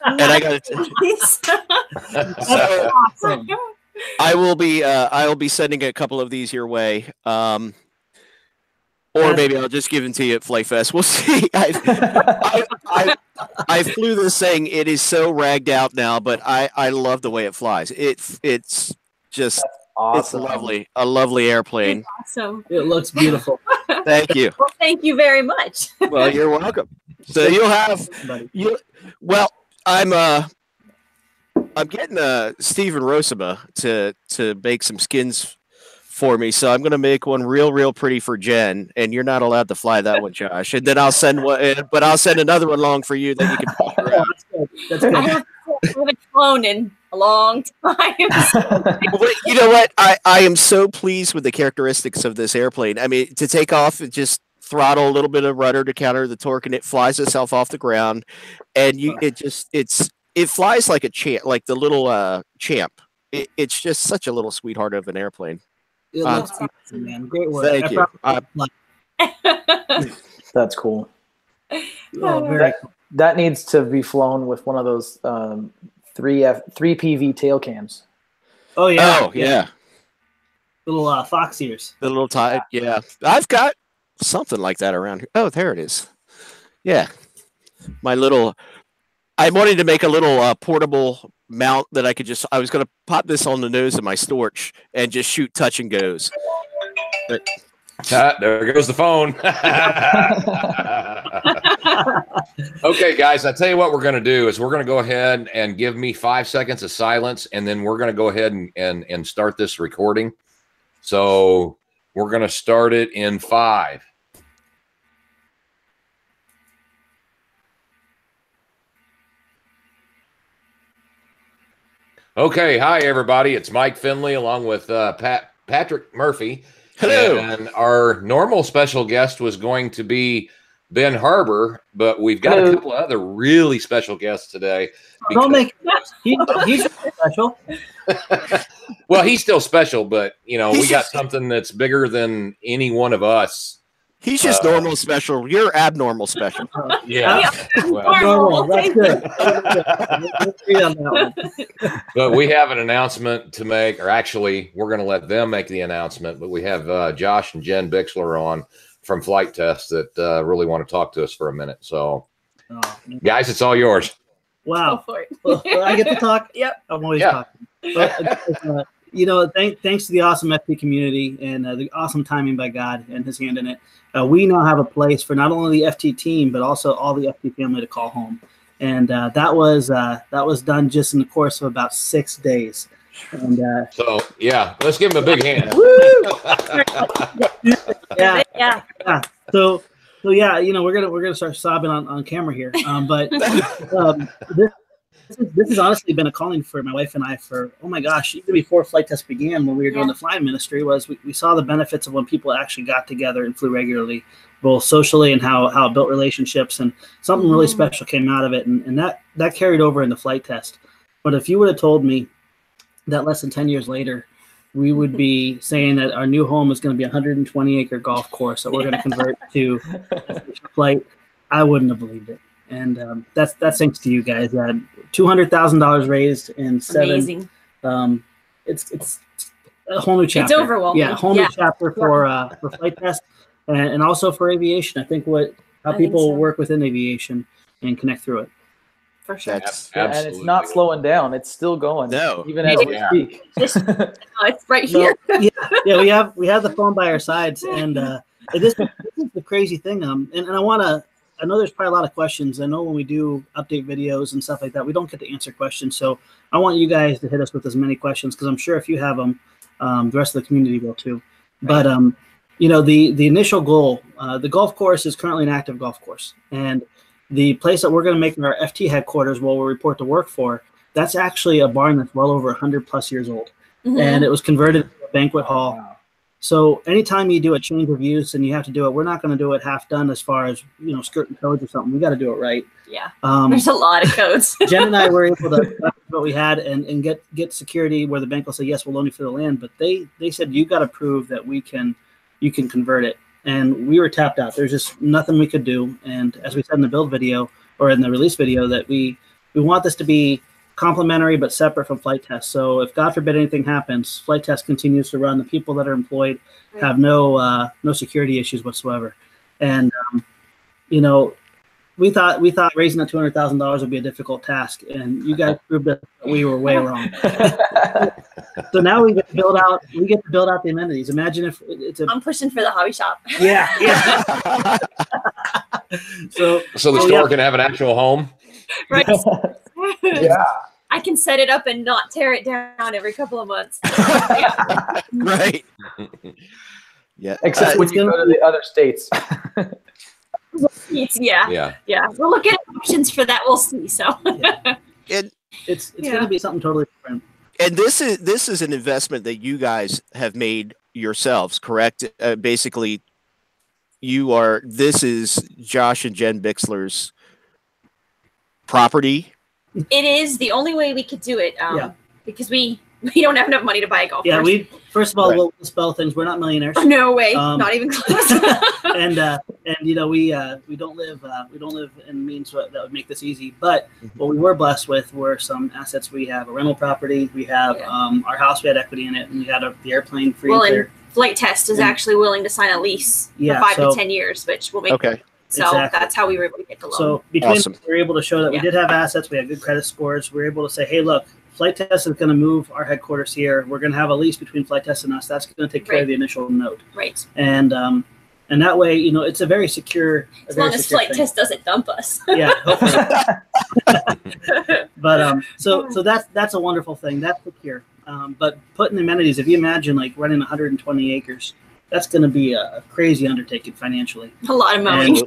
And I got so Awesome. I will be sending a couple of these your way. Or maybe I'll just give them to you at Flight Fest. We'll see. I flew this thing. It is so ragged out now, but I love the way it flies. It's just Awesome. it's lovely. A lovely airplane. Awesome. It looks beautiful. Thank you. Well, thank you very much. Well, you're welcome. So you'll have well, I'm getting Steven Rosima to make some skins for me, so I'm going to make one real pretty for Jen, and you're not allowed to fly that one, Josh. And then I'll send one, but I'll send another one along for you that you can figure out. That's good. I haven't flown in a long time. But you know what? I am so pleased with the characteristics of this airplane. I mean, to take off, it just throttle a little bit of rudder to counter the torque, and it flies itself off the ground. And it flies like a champ, like the little champ. It's just such a little sweetheart of an airplane. It looks beautiful, man. Great work. Thank you. That's cool. Very cool. That needs to be flown with one of those 3PV tail cams. Oh yeah. Oh yeah. Little fox ears. The little tie. Yeah, I've got something like that around here. Oh, there it is. Yeah, my little. I wanted to make a little portable mount that I was going to pop this on the nose of my Storch and just shoot touch and goes. But, there goes the phone. Okay, guys, I tell you what we're going to do is we're going to go ahead and give me 5 seconds of silence, and then we're going to go ahead and start this recording. So we're going to start it in 5. Okay, hi everybody. It's Mike Finley along with Patrick Murphy. Hello. And our normal special guest was going to be Ben Harber, but we've got a couple of other really special guests today. Don't make he's special. Well, he's still special, but we got something that's bigger than any one of us. He's just normal special. You're abnormal special. Yeah. Normal. That's good. But we have an announcement to make, or actually, we're going to let them make the announcement. But we have Josh and Jen Bixler on from Flight Test that really want to talk to us for a minute. So, guys, it's all yours. Wow. Go for it. Well, I get to talk. Yep. I'm always talking. But, thanks to the awesome FP community and the awesome timing by God and His hand in it. We now have a place for not only the FT team but also all the FT family to call home, and that was done just in the course of about 6 days. And so yeah, let's give him a big hand. yeah. So yeah, we're gonna start sobbing on camera here. But this has honestly been a calling for my wife and I for, oh my gosh, even before Flight Test began, when we were doing the flying ministry, was we saw the benefits of when people actually got together and flew regularly, both socially and how it built relationships, and something really special came out of it. And that carried over into Flight Test. But if you would have told me that less than 10 years later, we would be saying that our new home is going to be a 120-acre golf course that we're going to convert to flight, I wouldn't have believed it. And that's thanks to you guys. $200,000 raised in 7. Amazing. It's a whole new chapter. It's overwhelming. Yeah, a whole new chapter for Flight Test and also for aviation. I think how people work within aviation and connect through it. For sure. And it's not slowing down. It's still going. No. Even as we speak. It's right here. Yeah, we have the phone by our sides, and this is the crazy thing. And I know there's probably a lot of questions. I know when we do update videos and stuff like that, we don't get to answer questions. So I want you guys to hit us with as many questions, because I'm sure if you have them, the rest of the community will too. But the initial goal, the golf course is currently an active golf course, and the place that we're going to make our FT headquarters, where we'll report to work for, that's actually a barn that's well over 100+ years old, and it was converted to a banquet hall. Wow. So anytime you do a change of use and you have to do it, we're not going to do it half done as far as, skirting codes or something. We got to do it right. Yeah. There's a lot of codes. Jen and I were able to what we had and get security where the bank will say, yes, we'll loan you for the land. But they said, you got to prove that you can convert it. And we were tapped out. There's just nothing we could do. And as we said in the build video or in the release video, that we we want this to be complementary but separate from flight test. So if God forbid anything happens, flight test continues to run. The people that are employed have no security issues whatsoever. And you know, we thought raising that $200,000 would be a difficult task, and you guys proved that we were way wrong. So now we get to build out the amenities. Imagine if it's I'm pushing for the hobby shop. yeah. So the store can have an actual home. Right. Yeah. I can set it up and not tear it down every couple of months. Right. Yeah. Except when you go to the other states. Yeah. We'll look at options for that. We'll see. So And it's going to be something totally different. And this is an investment that you guys have made yourselves, correct? Basically, this is Josh and Jen Bixler's property. it is the only way we could do it. Because we don't have enough money to buy a golf course. Yeah, first of all, we'll spell things. We're not millionaires. No way, not even close. and you know, we don't live in means that would make this easy. But what we were blessed with were some assets. We have a rental property. We have our house. We had equity in it, and we had the airplane free. Well, and Flight Test is actually willing to sign a lease for 5 to 10 years, which will make So exactly. that's how we were able to get the loan. So between we were able to show that we did have assets. We had good credit scores. We were able to say, hey, look, Flight Test is going to move our headquarters here. We're going to have a lease between Flight Test and us. That's going to take care of the initial note. Right. And that way, you know, it's a very secure. As long as Flight Test doesn't dump us. Yeah. But so that's a wonderful thing. That's secure. But putting amenities, if you imagine like running 120 acres, that's going to be a crazy undertaking financially. A lot of money.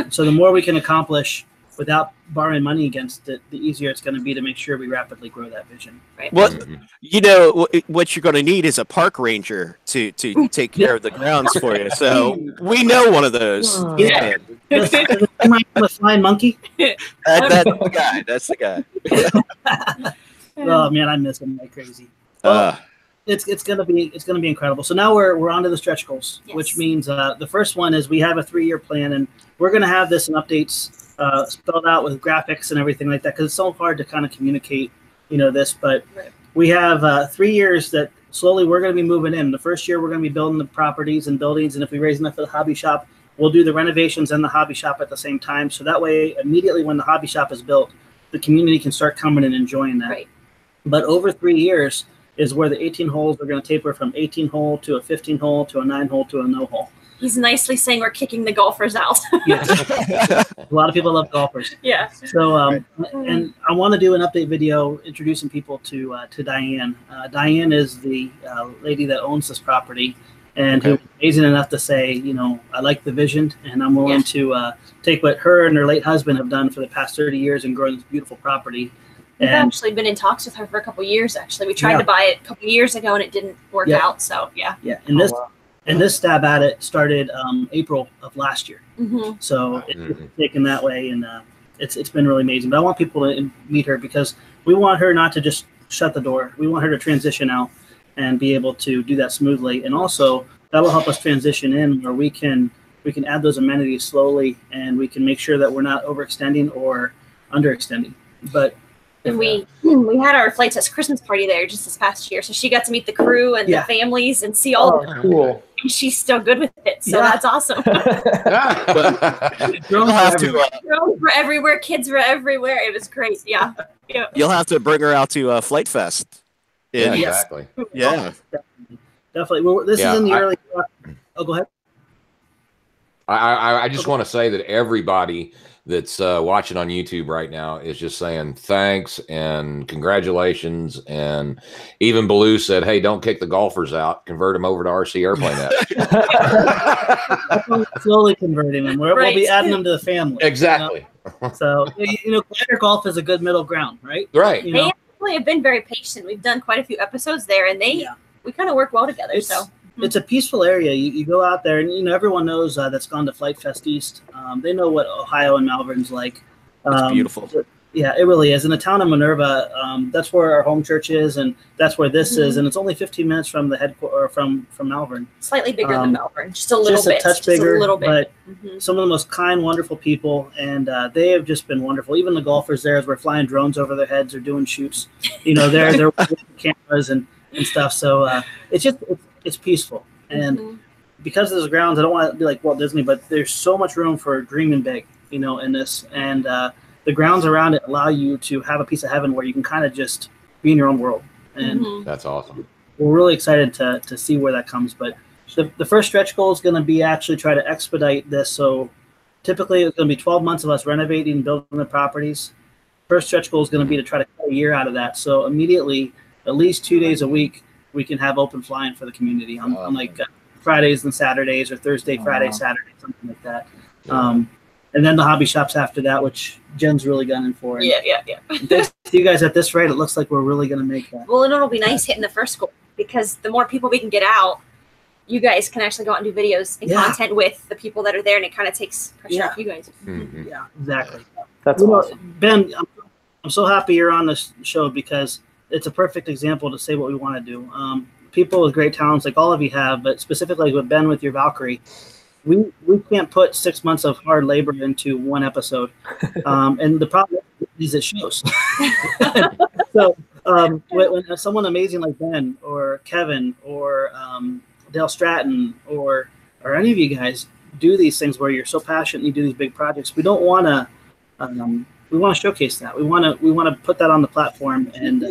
So the more we can accomplish without borrowing money against it, the easier it's going to be to make sure we rapidly grow that vision. Right. Well, you know, what you're going to need is a park ranger to take care of the grounds for you. So we know one of those. Yeah. Does a flying monkey? That's the guy. That's the guy. Oh man, I miss him like crazy. Well, it's gonna be incredible. So now we're on to the stretch goals, which means the first one is we have a 3-year plan, and we're gonna have this in updates spelled out with graphics and everything like that, because it's so hard to kind of communicate, you know, this. But we have 3 years that slowly we're going to be moving in. The first year we're going to be building the properties and buildings, and if we raise enough for the hobby shop, we'll do the renovations and the hobby shop at the same time. So that way, immediately when the hobby shop is built, the community can start coming and enjoying that. Right. But over 3 years is where the 18 holes are going to taper from 18 hole to a 15 hole to a 9 hole to a no hole. He's nicely saying we're kicking the golfers out. A lot of people love golfers. Yeah. So, and I want to do an update video introducing people to Diane. Diane is the lady that owns this property, and who's amazing enough to say, you know, I like the vision, and I'm willing to take what her and her late husband have done for the past 30 years and grow this beautiful property. We've actually been in talks with her for a couple of years. Actually, we tried to buy it a couple of years ago, and it didn't work out. So and this stab at it started April of last year. So it's taken that way, and it's been really amazing. But I want people to meet her, because we want her not to just shut the door. We want her to transition out and be able to do that smoothly. And also that will help us transition in where we can add those amenities slowly, and we can make sure that we're not overextending or underextending. But and we had our Flight Test Christmas party there just this past year, so she got to meet the crew and the families and see all. Cool. And she's still good with it, so that's awesome. You'll have to. Girls were everywhere, kids were everywhere. It was great. Yeah. You'll have to bring her out to Flight Fest. Yeah, exactly. Yeah, definitely. Well, this is in the early. Oh, go ahead. I just want to say that everybody that's watching on YouTube right now is just saying thanks and congratulations. And even Baloo said, hey, don't kick the golfers out. Convert them over to RC Airplane app. Slowly converting them. We'll be adding them to the family. Exactly. You know? So, you know, glider golf is a good middle ground, right? Right. You know? They actually have been very patient. We've done quite a few episodes there, and we kind of work well together. It's a peaceful area. You go out there, and you know everyone knows that's gone to Flight Fest East. They know what Ohio and Malvern's like. It's beautiful. Yeah, it really is. In the town of Minerva, that's where our home church is, and that's where this is. And it's only 15 minutes from the headquarters, from Malvern. Slightly bigger than Malvern, just a little bit. Just a touch bigger, a little bit. But some of the most kind, wonderful people, and they have just been wonderful. Even the golfers there, as we're flying drones over their heads or doing shoots, they're with cameras and stuff. So it's peaceful. And because of those grounds, I don't want to be like Walt Disney, but there's so much room for dreaming big, in this. And the grounds around it allow you to have a piece of heaven where you can kind of just be in your own world. And that's awesome. We're really excited to see where that comes. But the first stretch goal is going to be actually try to expedite this. So typically it's going to be 12 months of us renovating and building the properties. First stretch goal is going to be to try to cut a year out of that. So immediately, at least 2 days a week, we can have open flying for the community on like Fridays and Saturdays, or Thursday, Friday, Saturday, something like that. And then the hobby shops after that, which Jen's really gunning for. And yeah. Thanks to you guys at this rate, it looks like we're really going to make that. Well, and it'll be nice hitting the first goal, because the more people we can get out, you guys can actually go out and do videos and content with the people that are there, and it kind of takes pressure off you guys. Yeah, exactly. That's awesome. Ben, I'm so happy you're on this show, because it's a perfect example to say what we want to do. People with great talents like all of you have, but specifically with Ben with your Valkyrie, we can't put 6 months of hard labor into one episode. And the problem is it shows. So when someone amazing like Ben or Kevin or Dale Stratton or any of you guys do these things where you're so passionate and you do these big projects, we don't want to we want to showcase that. We want to put that on the platform. And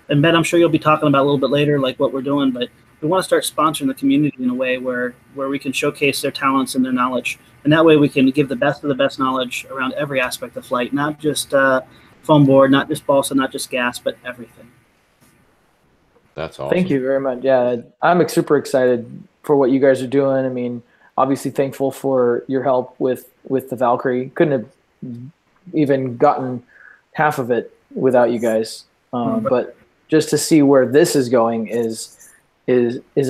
Ben, I'm sure you'll be talking about a little bit later, like what we're doing, but we want to start sponsoring the community in a way where we can showcase their talents and their knowledge. And that way we can give the best of the best knowledge around every aspect of flight, not just foam board, not just balsa, not just gas, but everything. That's awesome. Thank you very much. Yeah, I'm super excited for what you guys are doing. I mean, obviously thankful for your help with the Valkyrie. Couldn't have even gotten half of it without you guys. But just to see where this is going is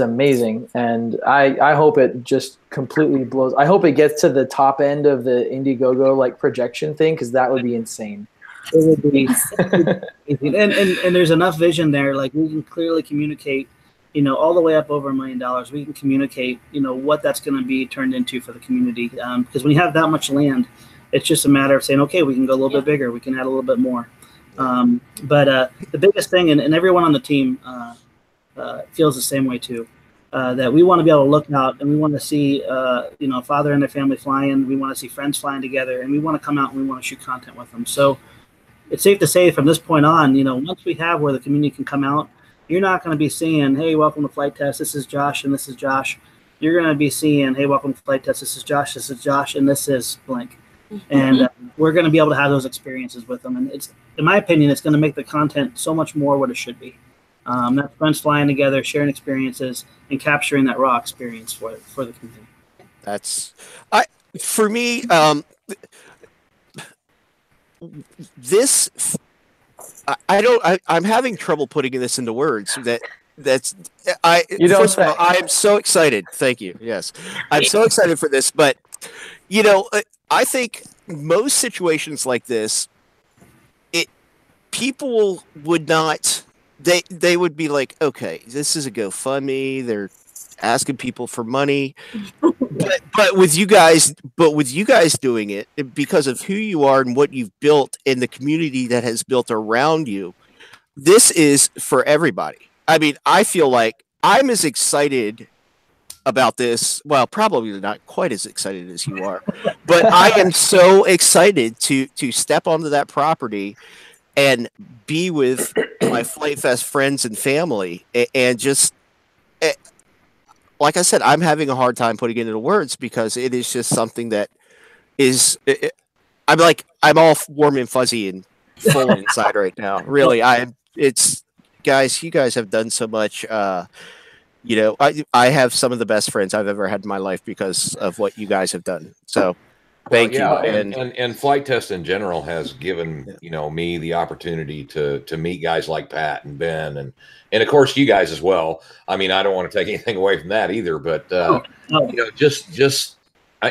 amazing, and I hope it just completely blows. I hope it gets to the top end of the Indiegogo like projection thing, because that would be insane. It would be, and there's enough vision there. Like we can clearly communicate, all the way up over $1 million. We can communicate, what that's going to be turned into for the community. Because when you have that much land, it's just a matter of saying, okay, we can go a little bit bigger. We can add a little bit more. But the biggest thing, and everyone on the team feels the same way too, that we want to be able to look out and we want to see, father and their family flying. We want to see friends flying together, and we want to come out and we want to shoot content with them. So it's safe to say from this point on, once we have where the community can come out, you're not going to be seeing, hey, welcome to Flight Test. This is Josh and this is Josh. You're going to be seeing, hey, welcome to Flight Test. This is Josh, and this is blank. And we're going to be able to have those experiences with them. And it's, in my opinion, it's going to make the content so much more what it should be. That's friends flying together, sharing experiences, and capturing that raw experience for the community. For me, I'm having trouble putting this into words. First of all, I am so excited. Thank you. Yes, I'm so excited for this. But I think most situations like this, people would not. They would be like, okay, this is a GoFundMe. They're asking people for money, but with you guys doing it because of who you are and what you've built and the community that has built around you, this is for everybody. I mean, I feel like I'm as excited about this. Well, probably not quite as excited as you are, but I am so excited to step onto that property and be with my Flight Fest friends and family, and just like I said, I'm having a hard time putting it into words because it is just something that is. I'm all warm and fuzzy and full inside right now. Really, guys. You guys have done so much. I have some of the best friends I've ever had in my life because of what you guys have done. So. Thank you. And Flight Test in general has given me the opportunity to meet guys like Pat and Ben and of course you guys as well. I mean, I don't want to take anything away from that either, but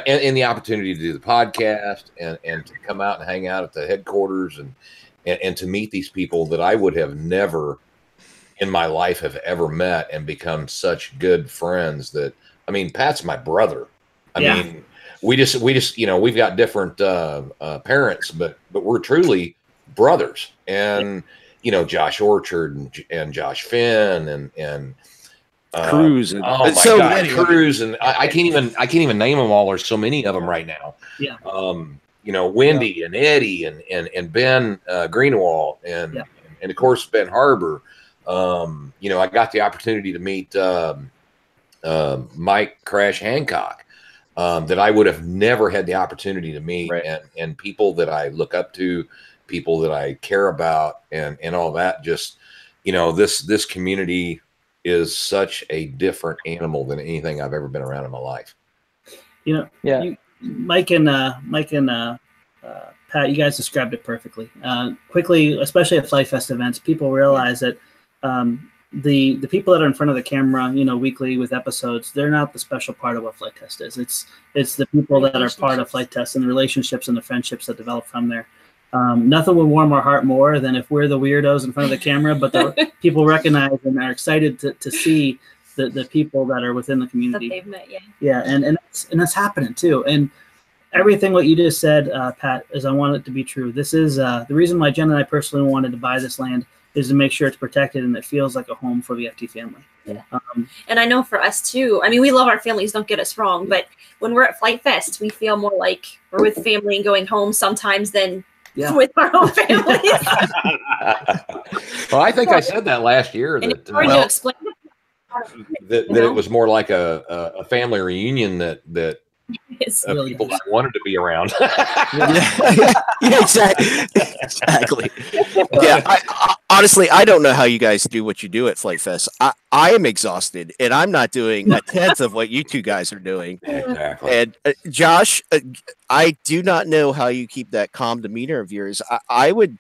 and the opportunity to do the podcast and to come out and hang out at the headquarters and to meet these people that I would have never in my life have ever met and become such good friends. That, I mean, Pat's my brother. I mean, we just we've got different parents, but we're truly brothers. And Josh Orchard and Josh Finn and Cruz. Oh my God, Cruz, and I can't even name them all. There's so many of them right now. Yeah. Wendy and Eddie and Ben Greenwald and of course Ben Harber. I got the opportunity to meet Mike Crash Hancock, that I would have never had the opportunity to meet, and people that I look up to, people that I care about, and all that. Just this community is such a different animal than anything I've ever been around in my life. Mike and Pat, you guys described it perfectly. Quickly, especially at Flight Fest events, people realize that the people that are in front of the camera, weekly with episodes, they're not the special part of what Flight Test is. It's the people that are part of Flight Test and the relationships and the friendships that develop from there. Nothing would warm our heart more than if we're the weirdos in front of the camera, but the people recognize and are excited to see the people that are within the community. That they've met, and that's happening too. And everything what you just said, Pat, is I want it to be true. This is the reason why Jen and I personally wanted to buy this land, is to make sure it's protected and it feels like a home for the FT family. Yeah. And I know for us too, I mean, we love our families, don't get us wrong, but when we're at Flight Fest, we feel more like we're with family and going home sometimes than with our own families. Well, I think I said that last year. And it's hard to explain that it was more like a family reunion that really people that wanted to be around. Exactly. Honestly, I don't know how you guys do what you do at Flight Fest. I am exhausted, and I'm not doing a tenth of what you two guys are doing. Exactly. And Josh, I do not know how you keep that calm demeanor of yours. I would.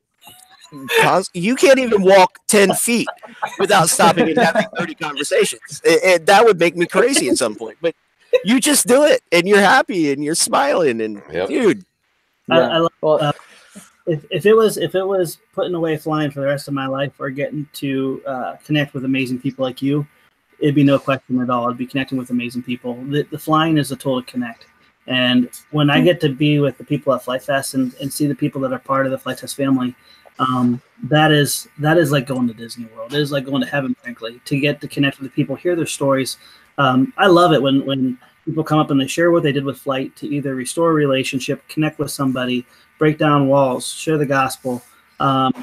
You can't even walk 10 feet without stopping and having 30 conversations. And that would make me crazy at some point. But you just do it, and you're happy, and you're smiling, and dude. If it was putting away flying for the rest of my life, or getting to connect with amazing people like you, it'd be no question at all. I'd be connecting with amazing people. The flying is a tool to connect. And when I get to be with the people at Flight Fest and see the people that are part of the Flight Test family, that is like going to Disney World. It is like going to heaven, frankly, to get to connect with the people, hear their stories. I love it when people come up and they share what they did with Flight to either restore a relationship, connect with somebody, break down walls, share the gospel,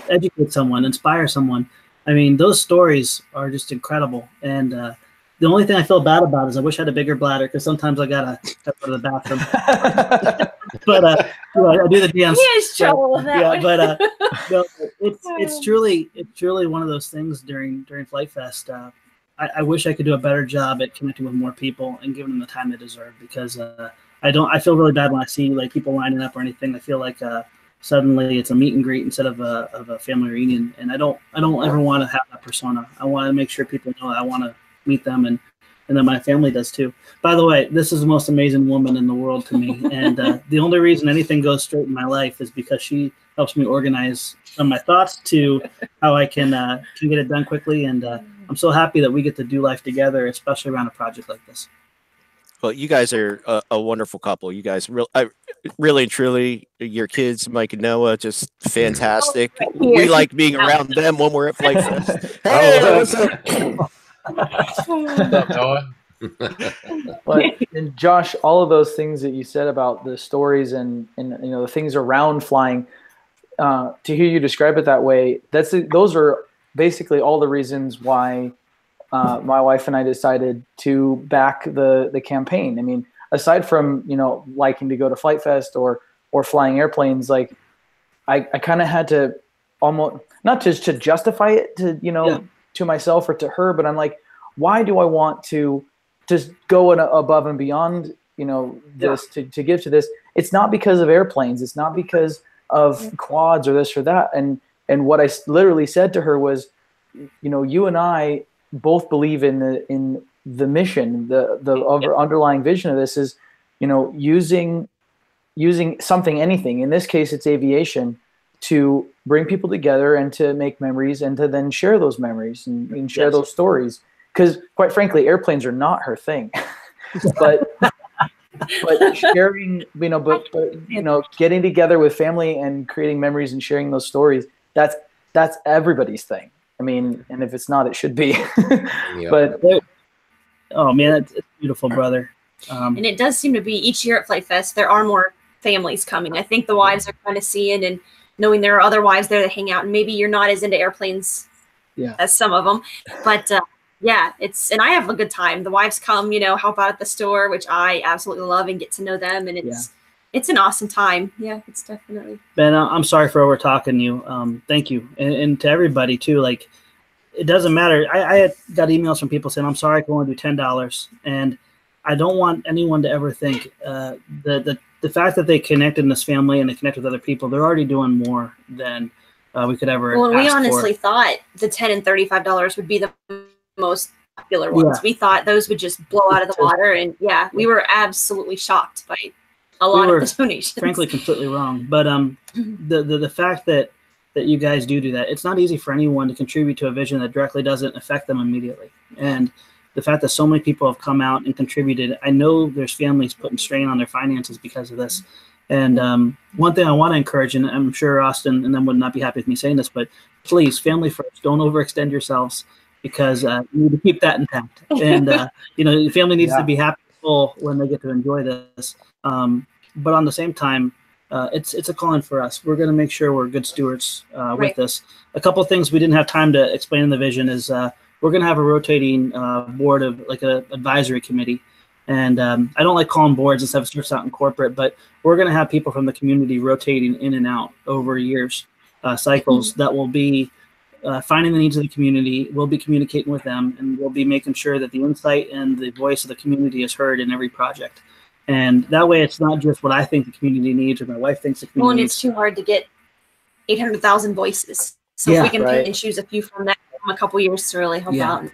educate someone, inspire someone. I mean, those stories are just incredible. And the only thing I feel bad about is I wish I had a bigger bladder, because sometimes I gotta go to the bathroom. But I do the dance. He has trouble with that. But no, it's truly one of those things during Flight Fest. I wish I could do a better job at connecting with more people and giving them the time they deserve, because I feel really bad when I see like people lining up or anything. I feel like suddenly it's a meet and greet instead of a family reunion, and I don't ever want to have that persona. I want to make sure people know I want to meet them, and then my family does too. By the way, this is the most amazing woman in the world to me, and the only reason anything goes straight in my life is because she helps me organize some of my thoughts to how I can get it done quickly, and I'm so happy that we get to do life together, especially around a project like this. Well, you guys are a wonderful couple. You guys really and truly, your kids, Mike and Noah, just fantastic. We like being around them when we're at Flight Fest. Hey, what's up? And Josh, all of those things that you said about the stories and the things around flying, to hear you describe it that way, those are basically all the reasons why my wife and I decided to back the campaign. I mean, aside from liking to go to Flight Fest or flying airplanes, like I kind of had to almost not just to justify it to myself or to her, but I'm like, why do I want to just go above and beyond this to give to this? It's not because of airplanes. It's not because of quads or this or that. And what I literally said to her was, you and I both believe in the mission, the underlying vision of this is you know, using something, anything. In this case, it's aviation, to bring people together and to make memories and to then share those memories and share those stories. Because quite frankly, airplanes are not her thing, but sharing, you know, but you know, getting together with family and creating memories and sharing those stories, that's everybody's thing. I mean, and if it's not, it should be. But oh man, it's beautiful, brother. And it does seem to be each year at Flight Fest, there are more families coming. I think the wives are kind of seeing and knowing there are other wives there that hang out, and maybe you're not as into airplanes as some of them, but yeah, and I have a good time. The wives come, you know, help out at the store, which I absolutely love, and get to know them, and it's an awesome time. Yeah, it's definitely. Ben, I'm sorry for over talking you. Thank you, and to everybody too. Like, it doesn't matter. I had got emails from people saying, "I'm sorry, I can only do $10," and I don't want anyone to ever think the fact that they connected in this family and they connect with other people, they're already doing more than we could ever. Well, we ask honestly for. thought the $10 and $35 would be the most popular ones. We thought those would just blow out of the water, and we were absolutely shocked by a lot of the donations. Frankly, completely wrong. But the fact that you guys do that, it's not easy for anyone to contribute to a vision that directly doesn't affect them immediately. And the fact that so many people have come out and contributed, I know there's families putting strain on their finances because of this. And one thing I want to encourage, and I'm sure Austin and them would not be happy with me saying this, but please, family first, don't overextend yourselves, because you need to keep that intact. And you know, the family needs to be happy when they get to enjoy this. But on the same time, it's a calling for us. We're going to make sure we're good stewards with this. A couple of things we didn't have time to explain in the vision is we're going to have a rotating board of like an advisory committee. And I don't like calling boards and stuff. It starts out in corporate, but we're going to have people from the community rotating in and out over years, cycles that will be finding the needs of the community. We'll be communicating with them, and we'll be making sure that the insight and the voice of the community is heard in every project. And that way, it's not just what I think the community needs or my wife thinks the community Well, and needs. it's too hard to get 800,000 voices. So if we can pick and choose a few from that a couple years to really help out.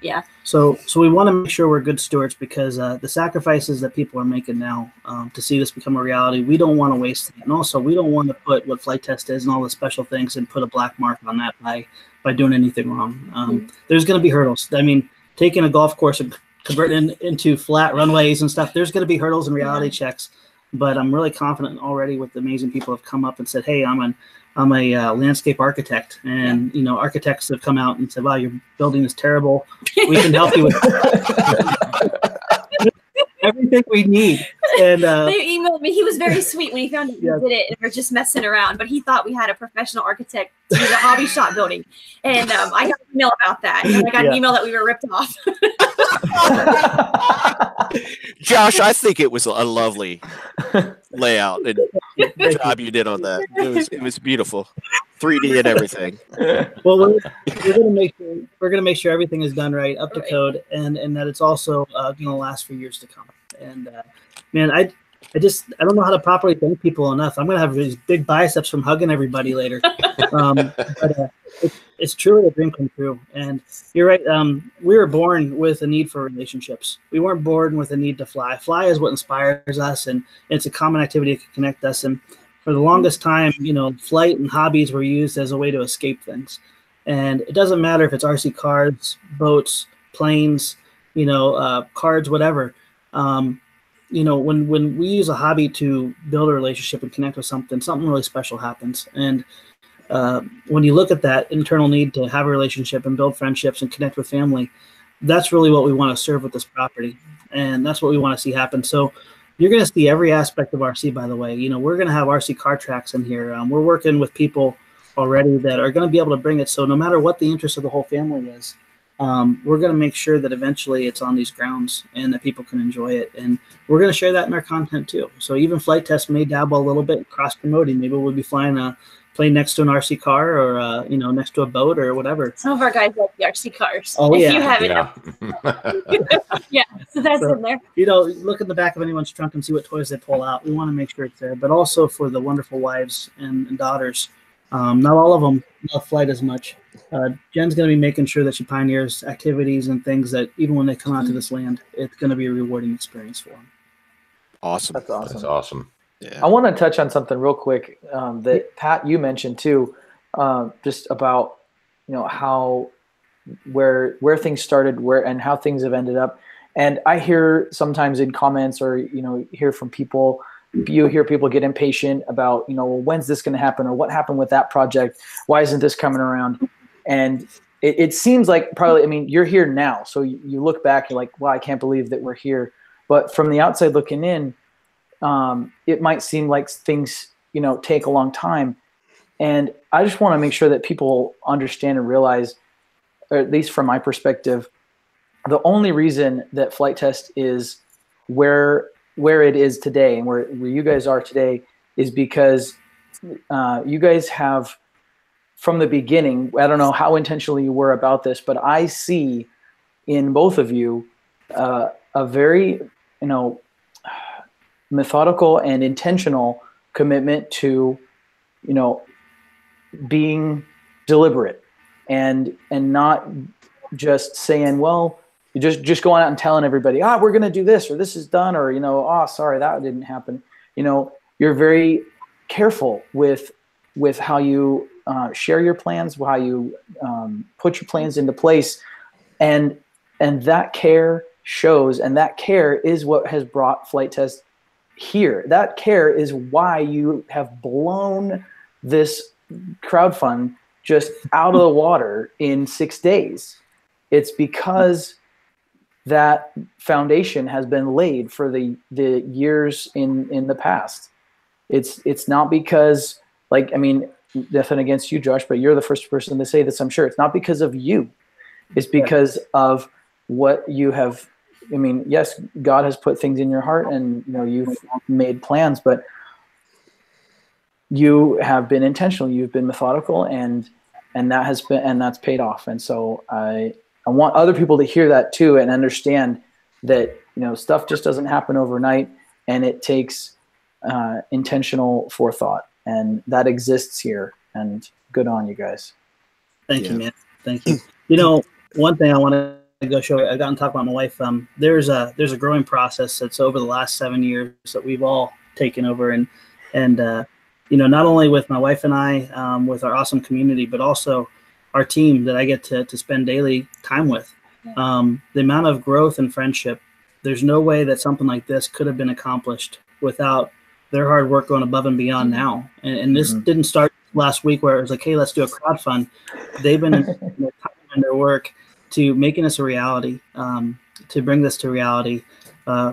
So we want to make sure we're good stewards, because the sacrifices that people are making now to see this become a reality, we don't want to waste it. And also, we don't want to put what Flight Test is and all the special things and put a black mark on that by doing anything wrong. There's going to be hurdles. I mean, taking a golf course and converting it into flat runways and stuff, there's going to be hurdles and reality checks. But I'm really confident already with the amazing people who have come up and said, hey, I'm a landscape architect, and you know, architects have come out and said, wow, your building is terrible. We can help you with everything we need. And they emailed me. He was very sweet when he found out we did it, and we're just messing around. But he thought we had a professional architect to do the hobby shop building, and I got an email about that. And I got an email that we were ripped off. Josh, I think it was a lovely layout and job you did on that. It was beautiful, 3D and everything. Well, we're gonna make sure everything is done right, up to code, and that it's also gonna last for years to come. And man, I don't know how to properly thank people enough. I'm gonna have these big biceps from hugging everybody later. But it's truly a dream come true. And you're right. We were born with a need for relationships. We weren't born with a need to fly. Fly is what inspires us, and it's a common activity that can connect us. And for the longest time, you know, flight and hobbies were used as a way to escape things. And it doesn't matter if it's RC cars, boats, planes, you know, cards, whatever. You know, when we use a hobby to build a relationship and connect with something really special happens. And when you look at that internal need to have a relationship and build friendships and connect with family, that's really what we want to serve with this property. And that's what we want to see happen. So you're going to see every aspect of RC, by the way. You know, we're going to have RC car tracks in here. We're working with people already that are going to be able to bring it. So no matter what the interest of the whole family is, we're going to make sure that eventually it's on these grounds and that people can enjoy it. And we're going to share that in our content too. So even Flight Test may dabble a little bit cross promoting. Maybe we'll be flying a plane next to an RC car, or you know, next to a boat or whatever. Some of our guys like the RC cars. Oh, if yeah. You haven't. So that's in there. You know, look in the back of anyone's trunk and see what toys they pull out. We want to make sure it's there, but also for the wonderful wives and daughters. Not all of them love flight as much. Jen's going to be making sure that she pioneers activities and things that even when they come out to this land, it's going to be a rewarding experience for them. Awesome. That's awesome. That's awesome. Yeah. I want to touch on something real quick that Pat, you mentioned too, just about, how where things started, and how things have ended up. And I hear sometimes in comments, or hear from people, you hear people get impatient about, well, when's this going to happen, or what happened with that project? Why isn't this coming around? And it seems like probably, I mean, you're here now, so you look back, you're like, wow, I can't believe that we're here. But from the outside looking in, it might seem like things, take a long time. And I just want to make sure that people understand and realize, or at least from my perspective, the only reason that Flight Test is where it is today, and where you guys are today, is because you guys have, from the beginning, I don't know how intentional you were about this, but I see in both of you a very, methodical and intentional commitment to, being deliberate and not just saying, well, you just going out and telling everybody, we're going to do this, or this is done, or, sorry, that didn't happen. You're very careful with how you share your plans, how you put your plans into place. And that care shows, and that care is what has brought Flight Test here. That care is why you have blown this crowdfund just out of the water in 6 days. It's because that foundation has been laid for the years in the past. It's not because, nothing against you, Josh, but you're the first person to say this, I'm sure. It's not because of you. It's because of what you have. I mean, yes, God has put things in your heart, and you've made plans, but you have been intentional. You've been methodical, and that's paid off. And so I want other people to hear that too, and understand that stuff just doesn't happen overnight, and it takes intentional forethought, and that exists here. And good on you guys. Thank you, man. Thank you. One thing I want to go show, I got to talk about my wife. There's a growing process that's over the last 7 years that we've all taken over, and not only with my wife and I, with our awesome community, but also our team that I get to spend daily time with. The amount of growth and friendship, there's no way that something like this could have been accomplished without their hard work going above and beyond now. And this didn't start last week where it was like, hey, let's do a crowdfund. They've been in their time and their work to making this a reality, to bring this to reality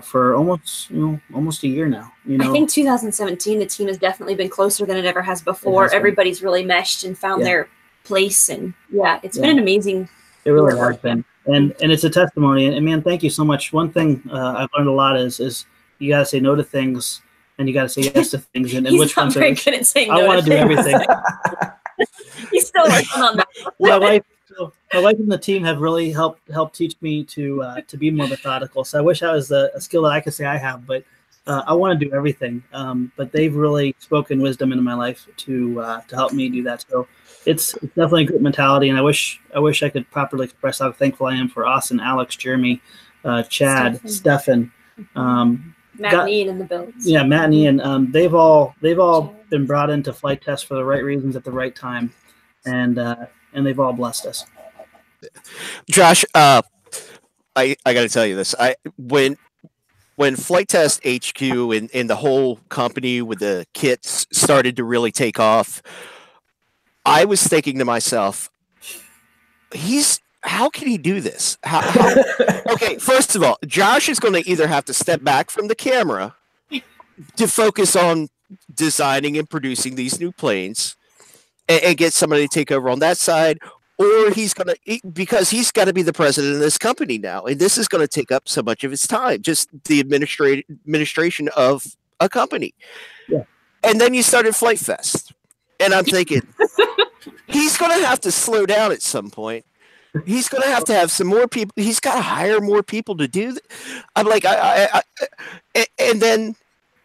for almost a year now. I think 2017, the team has definitely been closer than it ever has before. Everybody's really meshed and found their place, and it's been an amazing. It really has been, and it's a testimony. And man, thank you so much. One thing I've learned a lot is you got to say no to things, and you got to say yes to things. And which ones very good at saying no. I want to do everything. He's still working on that. My wife and the team have really helped teach me to be more methodical. So I wish I was a skill that I could say I have, but I want to do everything. But they've really spoken wisdom into my life to help me do that. So it's definitely a good mentality, and I wish I could properly express how thankful I am for Austin, Alex, Jeremy, Chad, Stefan, Matt and Ian in the builds. Yeah, Matt and Ian. They've all been brought into Flight Test for the right reasons at the right time, and they've all blessed us. Josh, I got to tell you this. When Flight Test HQ and the whole company with the kits started to really take off, I was thinking to myself, how can he do this? Okay, first of all, Josh is going to either have to step back from the camera to focus on designing and producing these new planes and get somebody to take over on that side, or because he's got to be the president of this company now, and this is going to take up so much of his time, just the administration of a company. Yeah. And then you started Flight Fest, and I'm thinking he's going to have to slow down at some point. He's going to have some more people. He's got to hire more people to do. I'm like, and then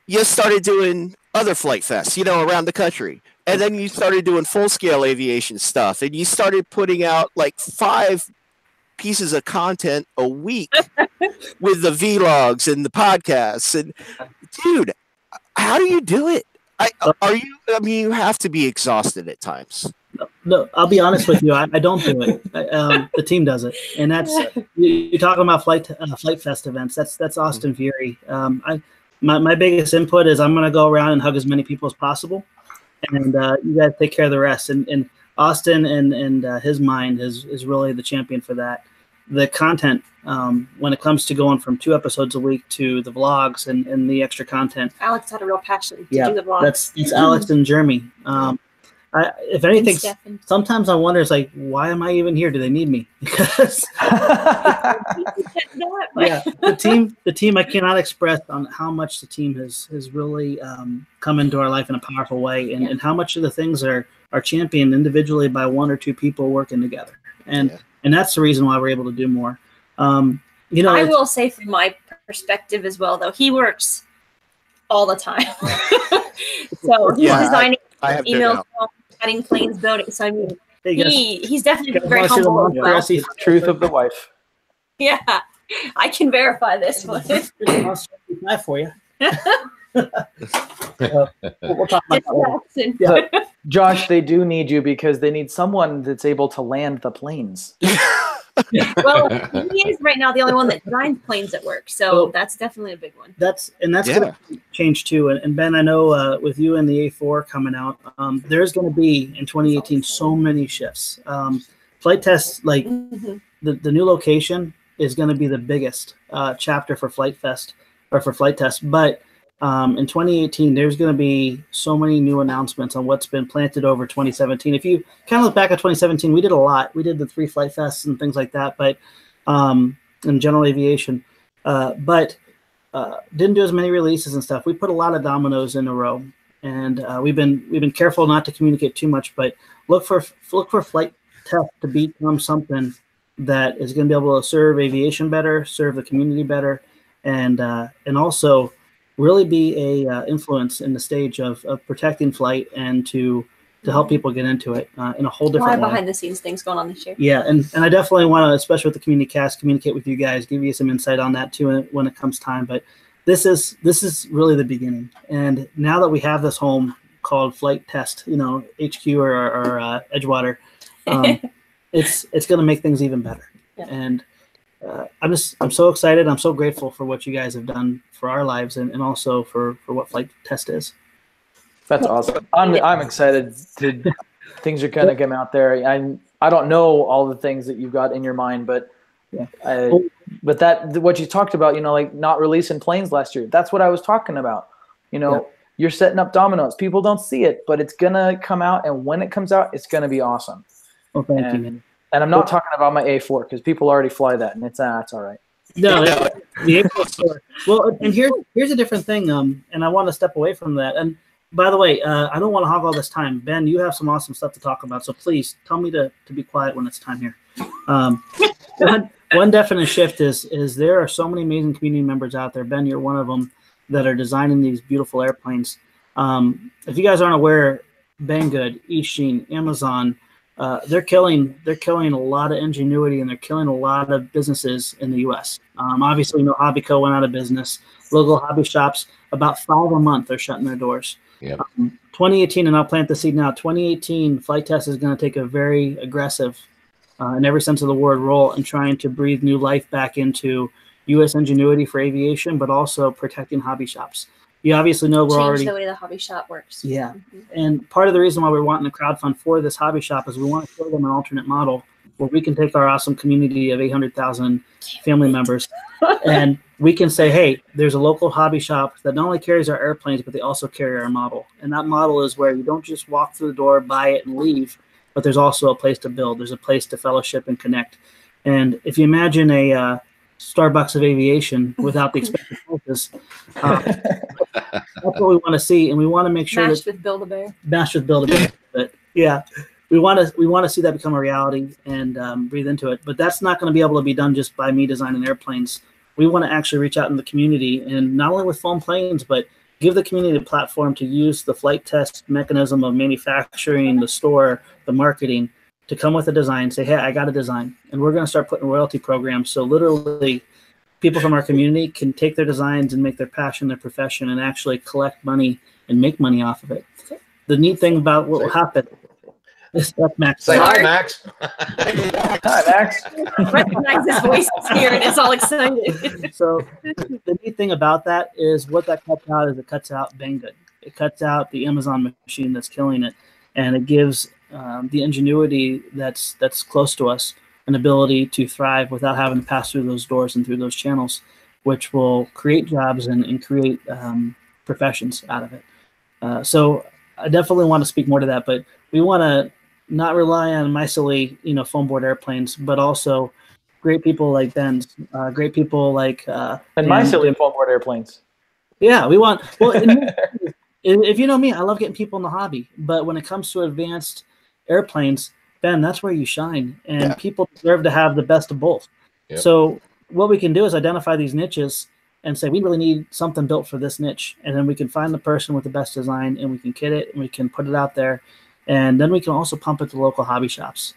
you started doing other Flight Fests, around the country. And then you started doing full-scale aviation stuff, and you started putting out like 5 pieces of content a week with the vlogs and the podcasts. And dude, how do you do it? You have to be exhausted at times. No, I'll be honest with you. I don't do it. The team does it, and that's you're talking about Flight Fest events. That's Austin Fury. My biggest input is I'm going to go around and hug as many people as possible, and you guys take care of the rest. And Austin and his mind is really the champion for that. The content, when it comes to going from 2 episodes a week to the vlogs and the extra content. Alex had a real passion to do the vlogs. That's Alex and Jeremy. If anything, sometimes I wonder, it's like, why am I even here? Do they need me? Because the team, I cannot express on how much the team has really come into our life in a powerful way, and how much of the things are championed individually by 1 or 2 people working together. And that's the reason why we're able to do more. I will say from my perspective as well, though, he works all the time. So he's designing emails, cutting planes, building. So I mean, he's definitely very humble. Truth of the wife. Yeah, I can verify this one. For you. We'll talk about that. Josh, they do need you because they need someone that's able to land the planes. Well, he is right now the only one that designs planes at work, so that's definitely a big one. That's going to change too. And Ben, I know with you and the A4 coming out, there's going to be in 2018 so many shifts. Flight Test, like the new location is going to be the biggest chapter for Flight Fest or for Flight Test, but in 2018, there's going to be so many new announcements on what's been planted over 2017. If you kind of look back at 2017, we did a lot. We did the 3 Flight Fests and things like that, but in general aviation, but didn't do as many releases and stuff. We put a lot of dominoes in a row, and we've been careful not to communicate too much, but look for Flight Test to become something that is going to be able to serve aviation better, serve the community better, and also really be a influence in the stage of protecting flight and to help people get into it in a whole different way. Behind the scenes things going on this year. Yeah, and I definitely want to, especially with the community cast, communicate with you guys, give you some insight on that too when it comes time. But this is really the beginning. And now that we have this home called Flight Test, HQ or Edgewater, it's going to make things even better. Yeah. And I'm so excited. I'm so grateful for what you guys have done for our lives and also for what Flight Test is. That's awesome. I'm excited to things are going to come out there. I don't know all the things that you've got in your mind, but what you talked about, like not releasing planes last year. That's what I was talking about. You're setting up dominoes. People don't see it, but it's going to come out, and when it comes out, it's going to be awesome. Well, thank you, man. And I'm not talking about my A4 because people already fly that, and it's all right. No, the A4. Well, and here's a different thing. And I want to step away from that. And by the way, I don't want to hog all this time. Ben, you have some awesome stuff to talk about, so please tell me to be quiet when it's time here. One definite shift is there are so many amazing community members out there. Ben, you're one of them that are designing these beautiful airplanes. If you guys aren't aware, Banggood, Eashin, Amazon. They're killing a lot of ingenuity, and they're killing a lot of businesses in the U.S. Obviously, Hobby Co. went out of business. Local hobby shops, about 5 a month, are shutting their doors. Yep. 2018, and I'll plant the seed now. 2018, Flight Test is going to take a very aggressive, in every sense of the word, role in trying to breathe new life back into U.S. ingenuity for aviation, but also protecting hobby shops. You obviously know we're already the way the hobby shop works. Yeah, and part of the reason why we're wanting to crowdfund for this hobby shop is we want to show them an alternate model where we can take our awesome community of 800,000 family members, and we can say, hey, there's a local hobby shop that not only carries our airplanes, but they also carry our model. And that model is where you don't just walk through the door, buy it, and leave, but there's also a place to build. There's a place to fellowship and connect. And if you imagine a Starbucks of aviation without the expensive prices. That's what we want to see, and we want to make sure Mashed with Build-A-Bear. But yeah, we want to see that become a reality and breathe into it. But that's not going to be able to be done just by me designing airplanes. We want to actually reach out in the community, and not only with foam planes, but give the community a platform to use the Flight Test mechanism of manufacturing, the store, the marketing, to come with a design, say, hey, I got a design, and we're going to start putting royalty programs. So literally people from our community can take their designs and make their passion their profession and actually collect money and make money off of it. The neat thing about what will happen is that Max. Say hi, Max. Hi, Max. Recognize his voice is here and it's all excited. So the neat thing about that is what that cuts out is it cuts out Banggood. It cuts out the Amazon machine that's killing it, and it gives the ingenuity that's close to us an ability to thrive without having to pass through those doors and through those channels, which will create jobs and create professions out of it. So I definitely want to speak more to that, but we want to not rely on my silly, foam board airplanes, but also great people like Ben's, great people like and my silly foam board airplanes. Yeah, we want. Well, if you know me, I love getting people in the hobby, but when it comes to advanced airplanes, Ben, that's where you shine, and people deserve to have the best of both. Yep. So what we can do is identify these niches and say, we really need something built for this niche. And then we can find the person with the best design, and we can kit it, and we can put it out there. And then we can also pump it to local hobby shops.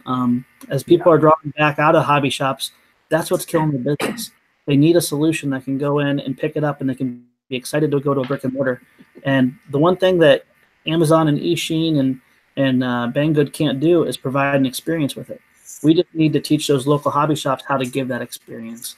As people are drawing back out of hobby shops, that's what's killing the business. They need a solution that can go in and pick it up, and they can be excited to go to a brick and mortar. And the one thing that Amazon and eSheen and Banggood can't do is provide an experience with it. We just need to teach those local hobby shops how to give that experience.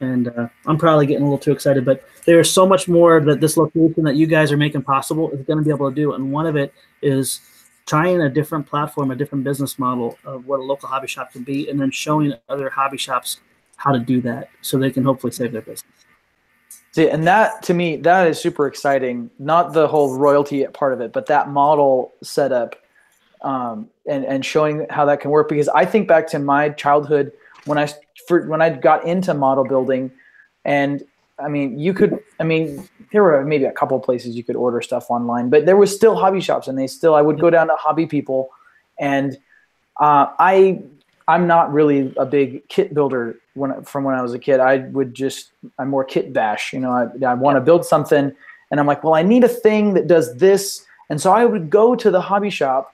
And I'm probably getting a little too excited, but there's so much more that this location that you guys are making possible is going to be able to do. And one of it is trying a different platform, a different business model of what a local hobby shop can be, and then showing other hobby shops how to do that so they can hopefully save their business. See, and that, to me, that is super exciting. Not the whole royalty part of it, but that model setup and showing how that can work. Because I think back to my childhood when I got into model building, and there were maybe a couple of places you could order stuff online, but there was still hobby shops, and I would go down to Hobby People, and I'm not really a big kit builder from when I was a kid. I'm more kit bash. I want to build something, and I'm like, well, I need a thing that does this. And so I would go to the hobby shop,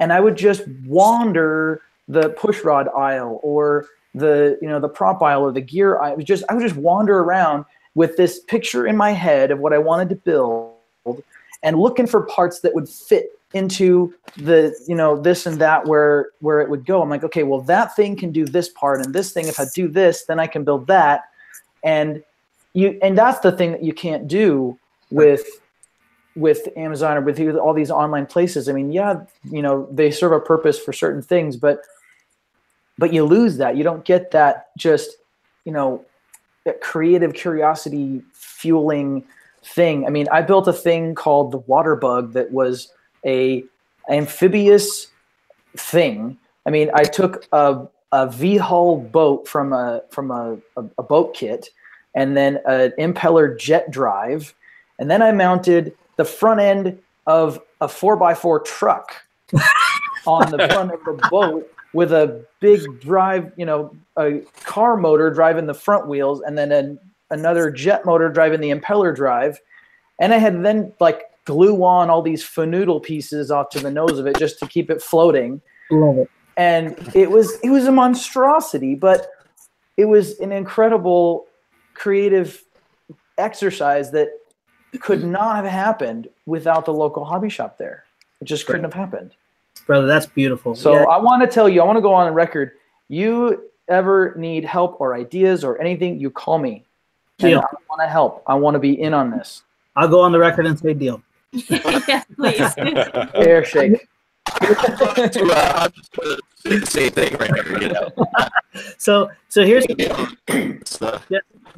and I would just wander the push rod aisle or the prop aisle or the gear aisle. I would just wander around with this picture in my head of what I wanted to build and looking for parts that would fit into the, this and that where it would go. I'm like, okay, well, that thing can do this part, and this thing, if I do this, then I can build that. And that's the thing that you can't do with Amazon or with all these online places. I mean, they serve a purpose for certain things, but you lose that. You don't get that just, that creative curiosity fueling thing. I mean, I built a thing called the Water Bug that was a amphibious thing. I mean, I took a V-hull boat from a boat kit, and then an impeller jet drive, and then I mounted the front end of a 4x4 truck on the front of the boat with a big drive, a car motor driving the front wheels, and then another jet motor driving the impeller drive. And I had then glue on all these fanoodle pieces off to the nose of it just to keep it floating. Love it. And it was a monstrosity, but it was an incredible creative exercise that could not have happened without the local hobby shop there. It just couldn't have happened. Brother, that's beautiful. So yeah. I want to tell you, I want to go on the record. You ever need help or ideas or anything, you call me. And I want to help. I want to be in on this. I'll go on the record and say deal. Yeah, please. Air shake. Same thing right here, So here's what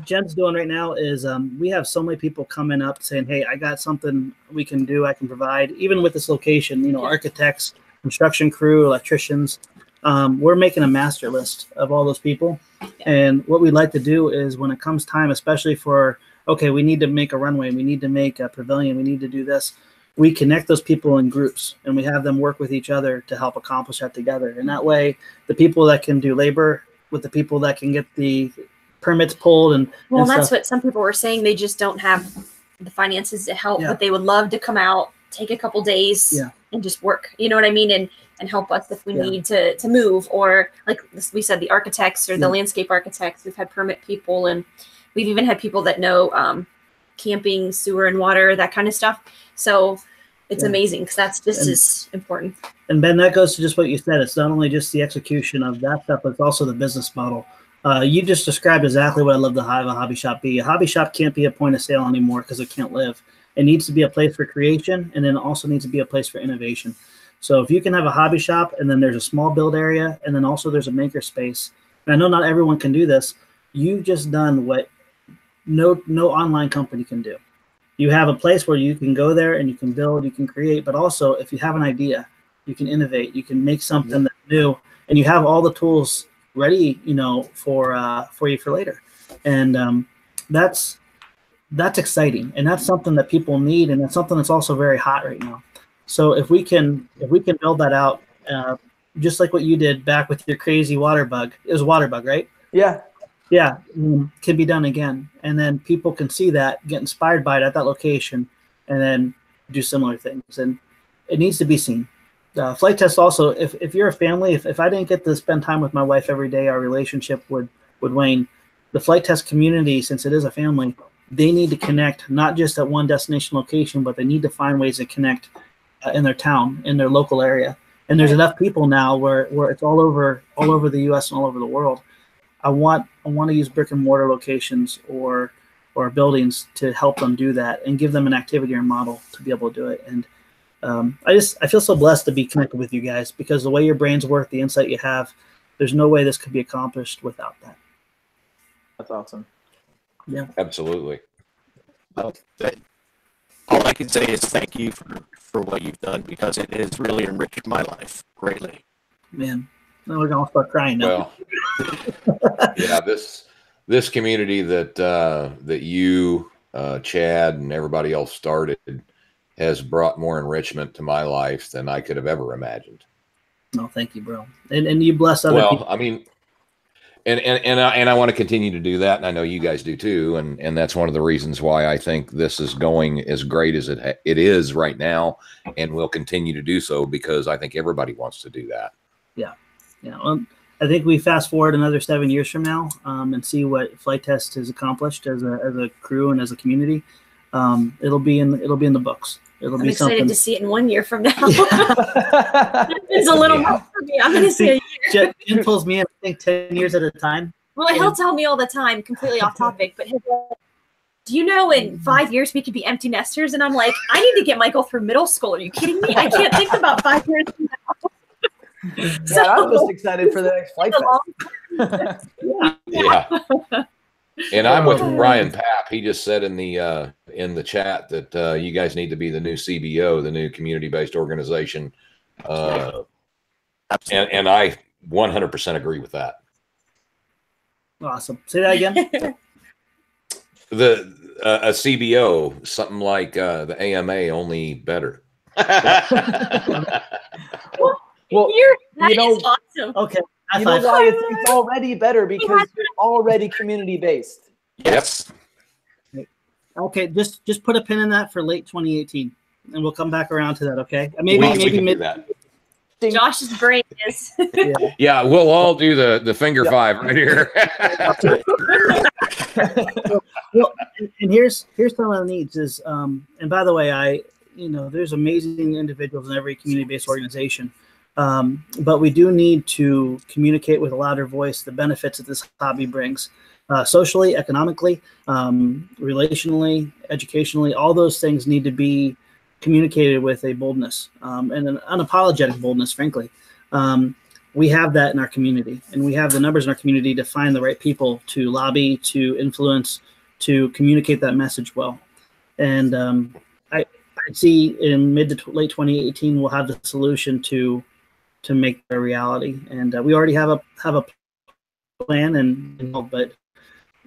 Jen's doing right now is we have so many people coming up saying, hey, I got something we can do, I can provide. Even with this location, architects, construction crew, electricians, we're making a master list of all those people. And what we'd like to do is when it comes time, especially for, okay, we need to make a runway, we need to make a pavilion, we need to do this. We connect those people in groups, and we have them work with each other to help accomplish that together. And that way, the people that can do labor with the people that can get the permits pulled and that's what some people were saying. They just don't have the finances to help, but they would love to come out, take a couple days, and just work. You know what I mean? and help us if we need to move, or like we said, the architects or the landscape architects. We've had permit people, and we've even had people that know camping, sewer and water, that kind of stuff. So it's amazing, because that's just as important. And Ben, that goes to just what you said. It's not only just the execution of that stuff, but it's also the business model. You just described exactly what I love to have a hobby shop be. A hobby shop can't be a point of sale anymore because it can't live. It needs to be a place for creation, and then also needs to be a place for innovation. So if you can have a hobby shop, and then there's a small build area, and then also there's a maker space. And I know not everyone can do this. You've just done what no online company can do. You have a place where you can go there and you can build, you can create, but also if you have an idea, you can innovate, you can make something that's new, and you have all the tools ready, for you for later. And that's exciting, and that's something that people need, and that's something that's also very hot right now. So if we can build that out, just like what you did back with your crazy water bug. It was a water bug, right? Yeah. Yeah, can be done again, and then people can see that, get inspired by it at that location, and then do similar things. And it needs to be seen. Flight Test also, if you're a family, if I didn't get to spend time with my wife every day, our relationship would wane. The Flight Test community, since it is a family, they need to connect not just at one destination location, but they need to find ways to connect in their town, in their local area. And there's enough people now where it's all over the U.S. and all over the world. I want to use brick and mortar locations or buildings to help them do that and give them an activity or model to be able to do it. And I feel so blessed to be connected with you guys, because the way your brains work, the insight you have, there's no way this could be accomplished without that. That's awesome. Yeah, absolutely. All I can say is thank you for what you've done, because it has really enriched my life greatly. Man, now we're gonna start crying now. Well, yeah, this community that you, Chad, and everybody else started has brought more enrichment to my life than I could have ever imagined. No, thank you, bro. And you bless other people. I mean, and I want to continue to do that, and I know you guys do too. And that's one of the reasons why I think this is going as great as it is right now, and will continue to do so, because I think everybody wants to do that. Yeah. I think we fast forward another 7 years from now, and see what Flight Test has accomplished as a crew and as a community. It'll be in the books. I'm excited to see it in 1 year from now. It's a little more for me. I'm going to say a year. Jen pulls me in, I think, 10 years at a time. Well, he'll tell me all the time, completely off topic, but he'll go, do you know in 5 years we could be empty nesters? And I'm like, I need to get Michael through middle school. Are you kidding me? I can't think about 5 years from now. So, I'm just excited for the next Flight Test. Yeah. And I'm with Brian Papp. He just said in the chat that you guys need to be the new CBO, the new community-based organization. And I 100% agree with that. Awesome. Say that again. A CBO, something like the AMA, only better. Well, that is awesome. Okay. You know why it's already better, because you're already community based. Yes. Okay, just put a pin in that for late 2018, and we'll come back around to that. Okay, maybe do that. Josh's brain is. Yeah, we'll all do the finger five right here. Well, and here's some of the needs is, and by the way, there's amazing individuals in every community-based organization. But we do need to communicate with a louder voice the benefits that this hobby brings, socially, economically, relationally, educationally. All those things need to be communicated with a boldness, and an unapologetic boldness, frankly. We have that in our community, and we have the numbers in our community to find the right people to lobby, to influence, to communicate that message well. And I see in mid to late 2018, we'll have the solution to make it a reality. And we already have a plan, but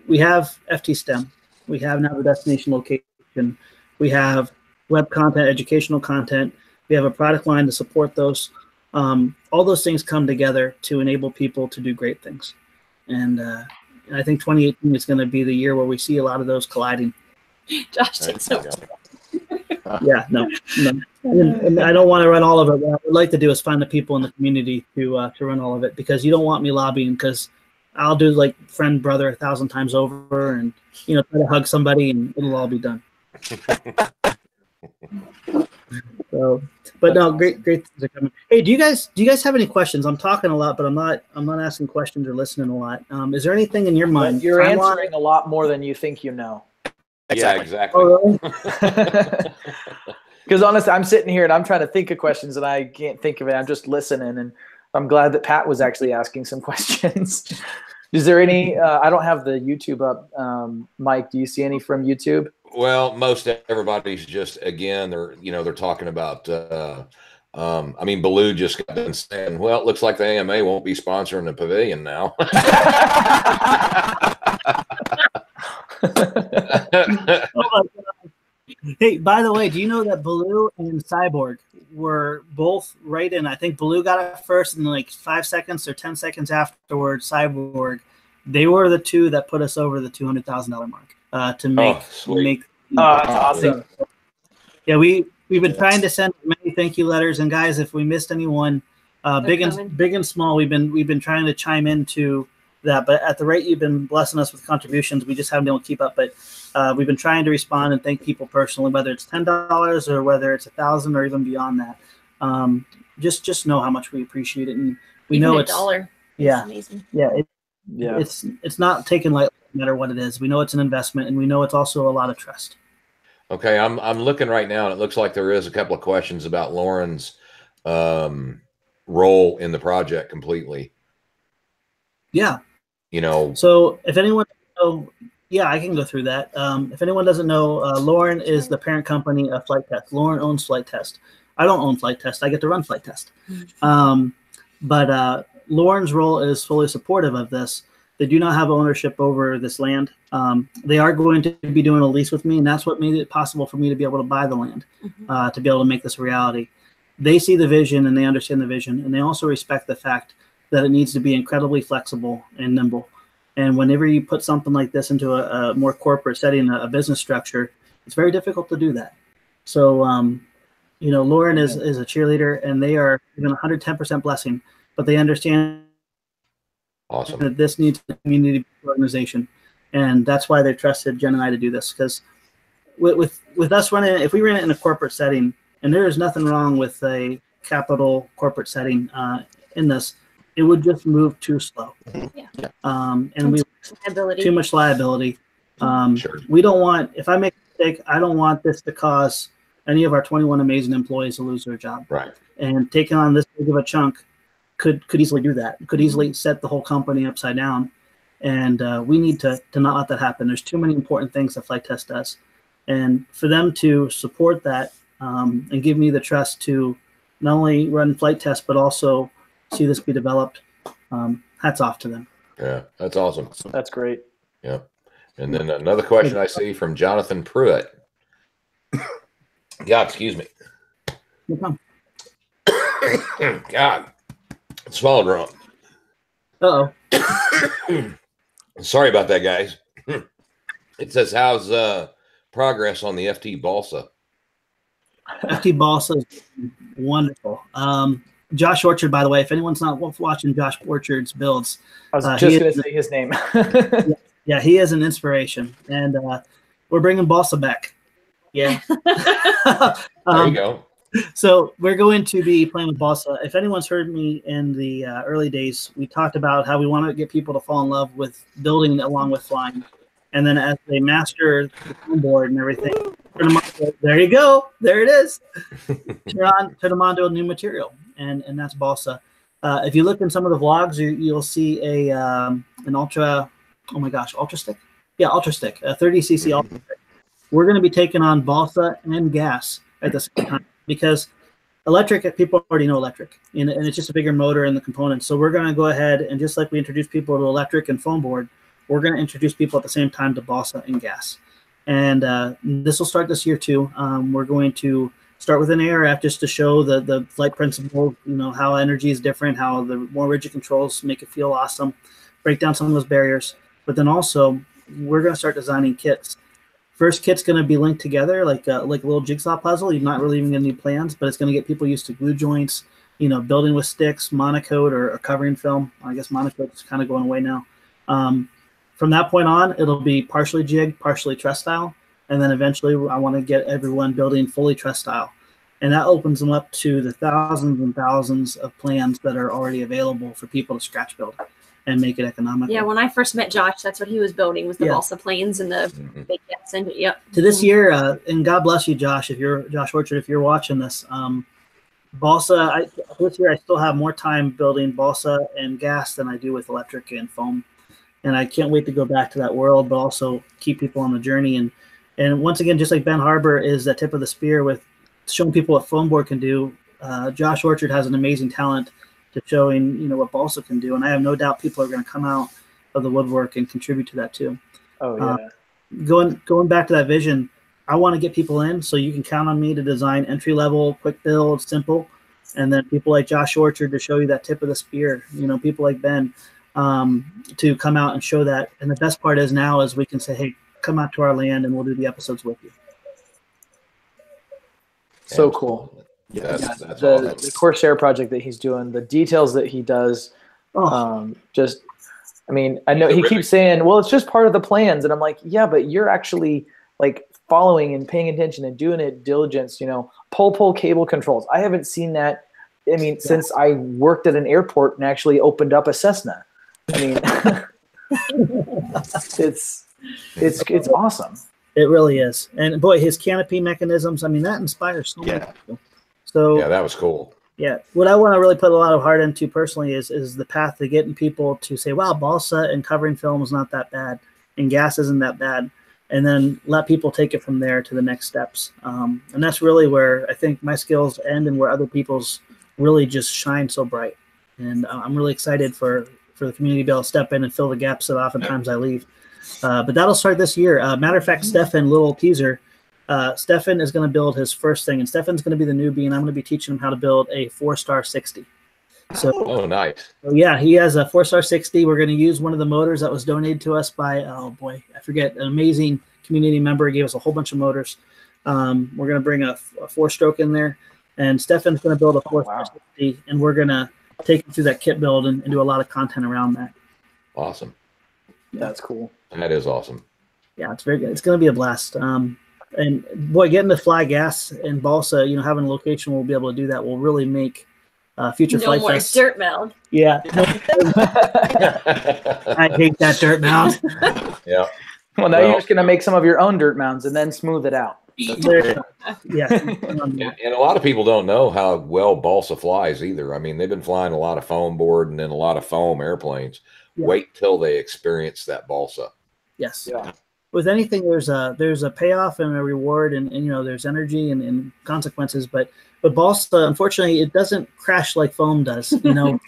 we have FT-STEM. We have now the destination location. We have web content, educational content. We have a product line to support those. All those things come together to enable people to do great things. And I think 2018 is going to be the year where we see a lot of those colliding. Josh takes over. Yeah, no. And I don't want to run all of it. What I would like to do is find the people in the community to run all of it, because you don't want me lobbying, because I'll do like friend brother 1,000 times over, and try to hug somebody and it'll all be done. So, but no, great things are coming. Hey, do you guys have any questions? I'm talking a lot, but I'm not asking questions or listening a lot. Is there anything in your mind? You're answering a lot more than you think you know. Yeah, exactly. Oh, really? Because honestly, I'm sitting here and I'm trying to think of questions and I can't think of it. I'm just listening, and I'm glad that Pat was actually asking some questions. Is there any? I don't have the YouTube up. Mike, do you see any from YouTube? Well, most everybody's just, again, they're talking about. Baloo just got done saying, "Well, it looks like the AMA won't be sponsoring the pavilion now." Oh, hey, by the way, do you know that Baloo and Cyborg were both right in? I think Baloo got it first, and like 5 seconds or 10 seconds afterwards, Cyborg. They were the two that put us over the $200,000 mark to make. That's awesome. Yeah, we've been trying to send many thank you letters, and guys, if we missed anyone, big and small, we've been trying to chime into that. But at the rate you've been blessing us with contributions, we just haven't been able to keep up. But we've been trying to respond and thank people personally, whether it's $10 or whether it's $1,000 or even beyond that. Just know how much we appreciate it, and we even know it's $1. Yeah, amazing. Yeah, it's not taken lightly, no matter what it is. We know it's an investment, and we know it's also a lot of trust. Okay, I'm looking right now, and it looks like there is a couple of questions about Lauren's role in the project completely. Yeah. So if anyone, I can go through that. If anyone doesn't know, Lauren is the parent company of Flight Test. Lauren owns Flight Test. I don't own Flight Test. I get to run Flight Test. But Lauren's role is fully supportive of this. They do not have ownership over this land. They are going to be doing a lease with me, and that's what made it possible for me to be able to buy the land, to be able to make this a reality. They see the vision, and they understand the vision, and they also respect the fact that it needs to be incredibly flexible and nimble. And whenever you put something like this into a more corporate setting, a business structure, it's very difficult to do that. So, Lauren is a cheerleader, and they are given 110% blessing, but they understand that this needs a community organization. And that's why they trusted Jen and I to do this. Because with us running, if we ran it in a corporate setting, and there is nothing wrong with a capital corporate setting in this, it would just move too slow. Yeah. And we too much liability. Sure. We don't want, if I make a mistake, I don't want this to cause any of our 21 amazing employees to lose their job. Right. And taking on this big of a chunk could easily do that. Could easily set the whole company upside down. And we need to not let that happen. There's too many important things that Flight Test does. And for them to support that and give me the trust to not only run Flight Test, but also see this be developed, hats off to them. Yeah, that's awesome. That's great. Yeah. And then another question I see from Jonathan Pruitt. God, excuse me. No problem. God, I swallowed wrong. Uh-oh. Sorry about that, guys. It says, how's progress on the FT Balsa? FT Balsa is wonderful. Josh Orchard, by the way, if anyone's not watching Josh Orchard's builds, I was just going to say his name. Yeah, he is an inspiration, and we're bringing Balsa back. Yeah. There you go. So we're going to be playing with Balsa. If anyone's heard me in the early days, we talked about how we want to get people to fall in love with building along with flying. And then as they master the board and everything, there you go. There it is. Turn them on to a new material. And that's Balsa. If you look in some of the vlogs, you'll see an ultra stick. Yeah, ultra stick, a 30cc ultra stick. We're going to be taking on Balsa and gas at the same time, because electric, people already know electric, and it's just a bigger motor and the components. So we're going to go ahead and, just like we introduce people to electric and foam board, we're going to introduce people at the same time to Balsa and gas. And this will start this year too. We're going to start with an ARF just to show the flight principle, how energy is different, how the more rigid controls make it feel awesome, break down some of those barriers. But then also, we're going to start designing kits First kit's going to be linked together like a little jigsaw puzzle. You're not really even going to need plans, but it's going to get people used to glue joints, building with sticks, monocoat or covering film. I guess monocoat is kind of going away now. From that point on, it'll be partially jig, partially truss style. And then eventually I want to get everyone building fully truss style. And that opens them up to the thousands and thousands of plans that are already available for people to scratch build and make it economical. Yeah, when I first met Josh, that's what he was building, was the balsa planes and the big jets. And yep. To this year, and God bless you, Josh, if you're Josh Orchard, if you're watching this, balsa, this year I still have more time building balsa and gas than I do with electric and foam. And I can't wait to go back to that world, but also keep people on the journey. And once again, just like Ben Harber is the tip of the spear with showing people what foam board can do, Josh Orchard has an amazing talent to showing, what balsa can do. And I have no doubt people are going to come out of the woodwork and contribute to that too. Oh, yeah. Going back to that vision, I want to get people in, so you can count on me to design entry-level, quick build, simple, and then people like Josh Orchard to show you that tip of the spear, people like Ben to come out and show that. And the best part is now is we can say, hey, come out to our land and we'll do the episodes with you. So cool. Yeah, the Corsair project that he's doing, the details that he does, I know he keeps saying, well, it's just part of the plans. And I'm like, yeah, but you're actually like following and paying attention and doing it diligence, pull cable controls. I haven't seen that. Since I worked at an airport and actually opened up a Cessna. It's awesome. It really is. And boy, his canopy mechanisms, that inspires so many people. So yeah, that was cool. Yeah. What I want to really put a lot of heart into personally is the path to getting people to say, wow, balsa and covering film is not that bad and gas isn't that bad. And then let people take it from there to the next steps. And that's really where I think my skills end and where other people's really just shine so bright. And I'm really excited for the community to be able to step in and fill the gaps that oftentimes I leave. But that'll start this year. Matter of fact, Stefan, little teaser, Stefan is going to build his first thing. And Stefan's going to be the newbie, and I'm going to be teaching him how to build a 4-star 60. So, nice. So yeah, he has a 4-star 60. We're going to use one of the motors that was donated to us by, I forget, an amazing community member. He gave us a whole bunch of motors. We're going to bring a 4-stroke in there. And Stefan's going to build a 4-star 60, and we're going to take him through that kit build and do a lot of content around that. Awesome. That's cool. That is awesome. Yeah, it's very good. It's going to be a blast. And boy, getting to fly gas and balsa, having a location we'll be able to do that will really make future flight fests. No more dirt mound. Yeah. I hate that dirt mound. Yeah. Well, now you're just going to make some of your own dirt mounds and then smooth it out. Yeah. And a lot of people don't know how well balsa flies either. They've been flying a lot of foam board and then a lot of foam airplanes. Yeah. Wait till they experience that balsa. Yes. Yeah. With anything, there's a payoff and a reward, and there's energy and consequences. But balsa, unfortunately, it doesn't crash like foam does. No.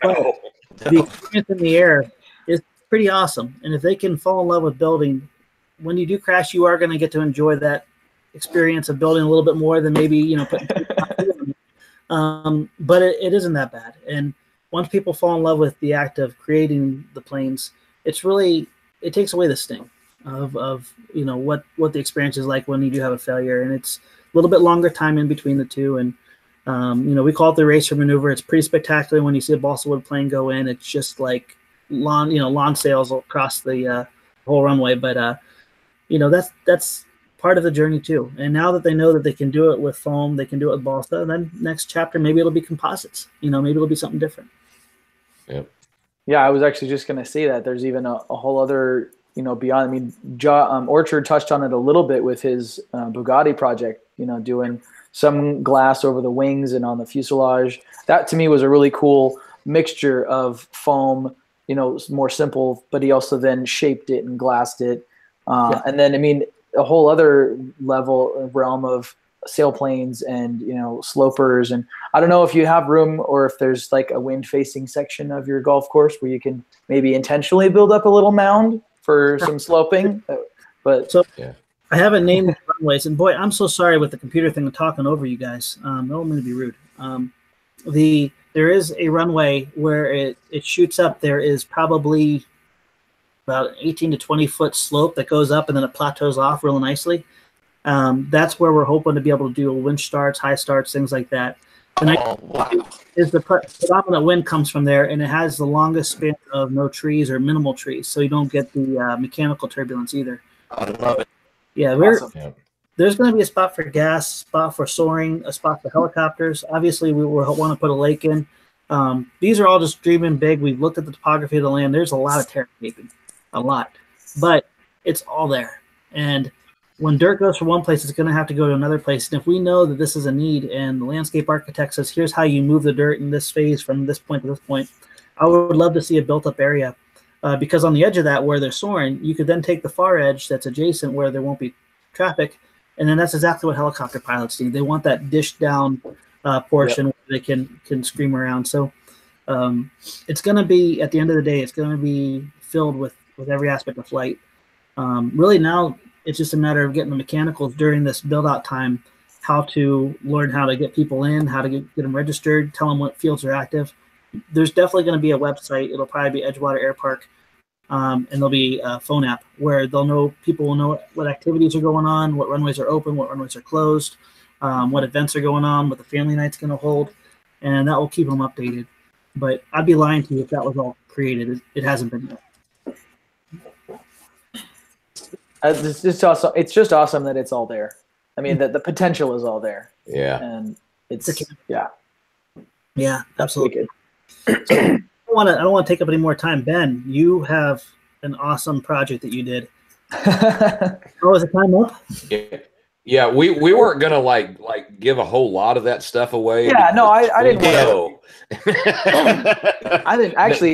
The experience in the air is pretty awesome. And if they can fall in love with building, when you do crash, you are going to get to enjoy that experience of building a little bit more than maybe putting. But it isn't that bad. And once people fall in love with the act of creating the planes, it takes away the sting of what the experience is like when you do have a failure. And it's a little bit longer time in between the two. And we call it the racer maneuver. It's pretty spectacular when you see a balsa wood plane go in. It's just like lawn sails across the whole runway. But that's part of the journey too. And now that they know that they can do it with foam, they can do it with balsa, then next chapter maybe it'll be composites. Maybe it'll be something different. Yep. Yeah, I was actually just going to say that there's even a whole other, beyond. Orchard touched on it a little bit with his Bugatti project. Doing some glass over the wings and on the fuselage. That to me was a really cool mixture of foam. More simple, but he also then shaped it and glassed it. And then a whole other realm of sailplanes and slopers. And I don't know if you have room or if there's like a wind facing section of your golf course where you can maybe intentionally build up a little mound for some sloping. But yeah. I haven't named the runways, and boy, I'm so sorry with the computer thing and talking over you guys. I don't mean to be rude. There is a runway where it shoots up. There is probably about 18 to 20 foot slope that goes up and then it plateaus off real nicely. That's where we're hoping to be able to do winch starts, high starts, things like that. And is the predominant wind comes from there, and it has the longest span of no trees or minimal trees, so you don't get the mechanical turbulence either. I love it. Yeah, Awesome. There's going to be a spot for gas, spot for soaring, a spot for helicopters. Obviously, we want to put a lake in. These are all just dreaming big. We've looked at the topography of the land. There's a lot of terracaping, a lot, but it's all there. And when dirt goes from one place, it's going to have to go to another place. And if we know that this is a need and the landscape architect says, here's how you move the dirt in this phase from this point to this point, I would love to see a built-up area because on the edge of that where they're soaring, you could then take the far edge that's adjacent where there won't be traffic. And then that's exactly what helicopter pilots need. They want that dish down portion where they can scream around. So it's going to be, at the end of the day, it's going to be filled with every aspect of flight. Really now, it's just a matter of getting the mechanicals during this build-out time, how to learn how to get people in, how to get them registered, tell them what fields are active. There's definitely going to be a website. It'll probably be Edgewater Air Park, and there'll be a phone app where people will know what activities are going on, what runways are open, what runways are closed, what events are going on, what the family night's going to hold, and that will keep them updated. But I'd be lying to you if that was all created. It hasn't been yet. It's just awesome. It's just awesome that it's all there. I mean, the potential is all there. Yeah. And it's yeah, absolutely. So, I don't want to take up any more time. Ben, you have an awesome project that you did. Oh, is the time up? Yeah, we weren't gonna like give a whole lot of that stuff away. Yeah, no, I didn't know.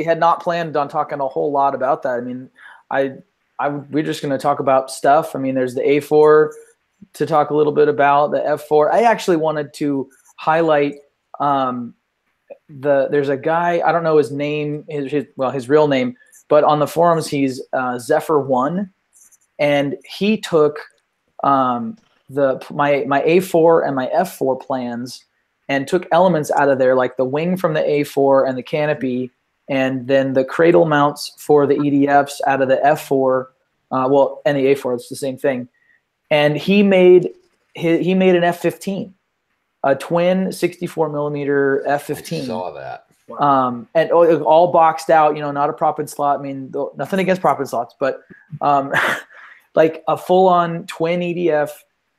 had not planned on talking a whole lot about that. I mean, we're just going to talk about stuff. I mean, there's the A4 to talk a little bit about, the F4. I actually wanted to highlight there's a guy, I don't know his name, his real name, but on the forums he's Zephyr1, and he took my A4 and my F4 plans and took elements out of there, like the wing from the A4 and the canopy, and then the cradle mounts for the EDFs out of the F4, and the A4, it's the same thing. And he made an F-15, a twin 64 millimeter F-15. I saw that. And all boxed out, not a prop-in slot. I mean, nothing against prop-in slots, but like a full-on twin EDF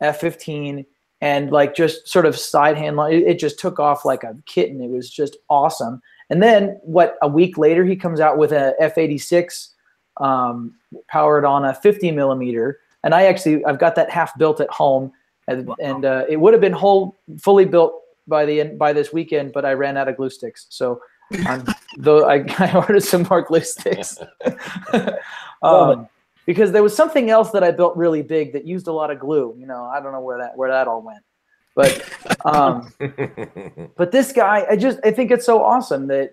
F-15, and like just sort of side handle. It just took off like a kitten. It was just awesome. And then a week later, he comes out with a F-86 powered on a 50 millimeter. And I've got that half built at home, and it would have been fully built by this weekend, but I ran out of glue sticks. So I ordered some more glue sticks because there was something else that I built really big that used a lot of glue. I don't know where that all went. But but this guy, I think it's so awesome that,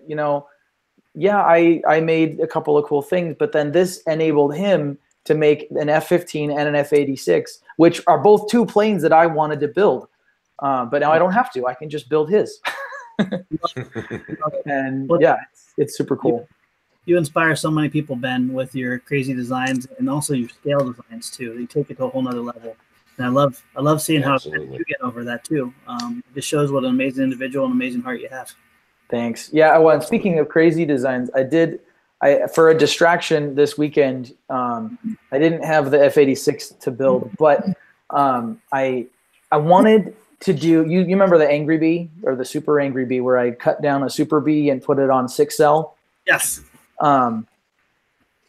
I made a couple of cool things, but then this enabled him to make an F-15 and an F-86, which are both two planes that I wanted to build. But now I don't have to. I can just build his. And it's super cool. You inspire so many people, Ben, with your crazy designs and also your scale designs too. You take it to a whole nother level. And I love seeing how you get over that too. It just shows what an amazing individual and amazing heart you have. Thanks. Yeah. Well, speaking of crazy designs, for a distraction this weekend, I didn't have the F-86 to build, but I wanted to do. You remember the Angry Bee or the Super Angry Bee, where I cut down a Super Bee and put it on 6-cell? Yes.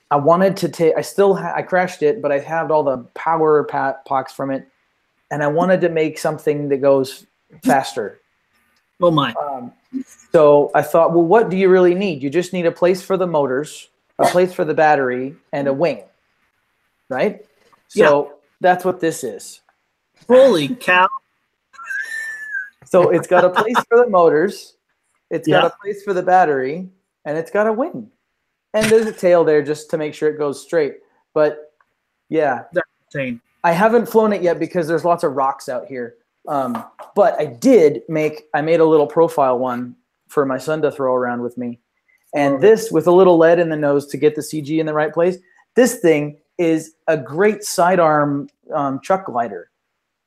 I wanted to take. I crashed it, but I had all the power packs from it, and I wanted to make something that goes faster. Oh my! So I thought, well, what do you really need? You just need a place for the motors, a place for the battery, and a wing, right? So that's what this is. Holy cow! So it's got a place for the motors, it's got a place for the battery, and it's got a wing. And there's a tail there just to make sure it goes straight. But yeah, that's insane. I haven't flown it yet because there's lots of rocks out here. But I made a little profile one for my son to throw around with me. And this, with a little lead in the nose to get the CG in the right place, this thing is a great sidearm truck glider.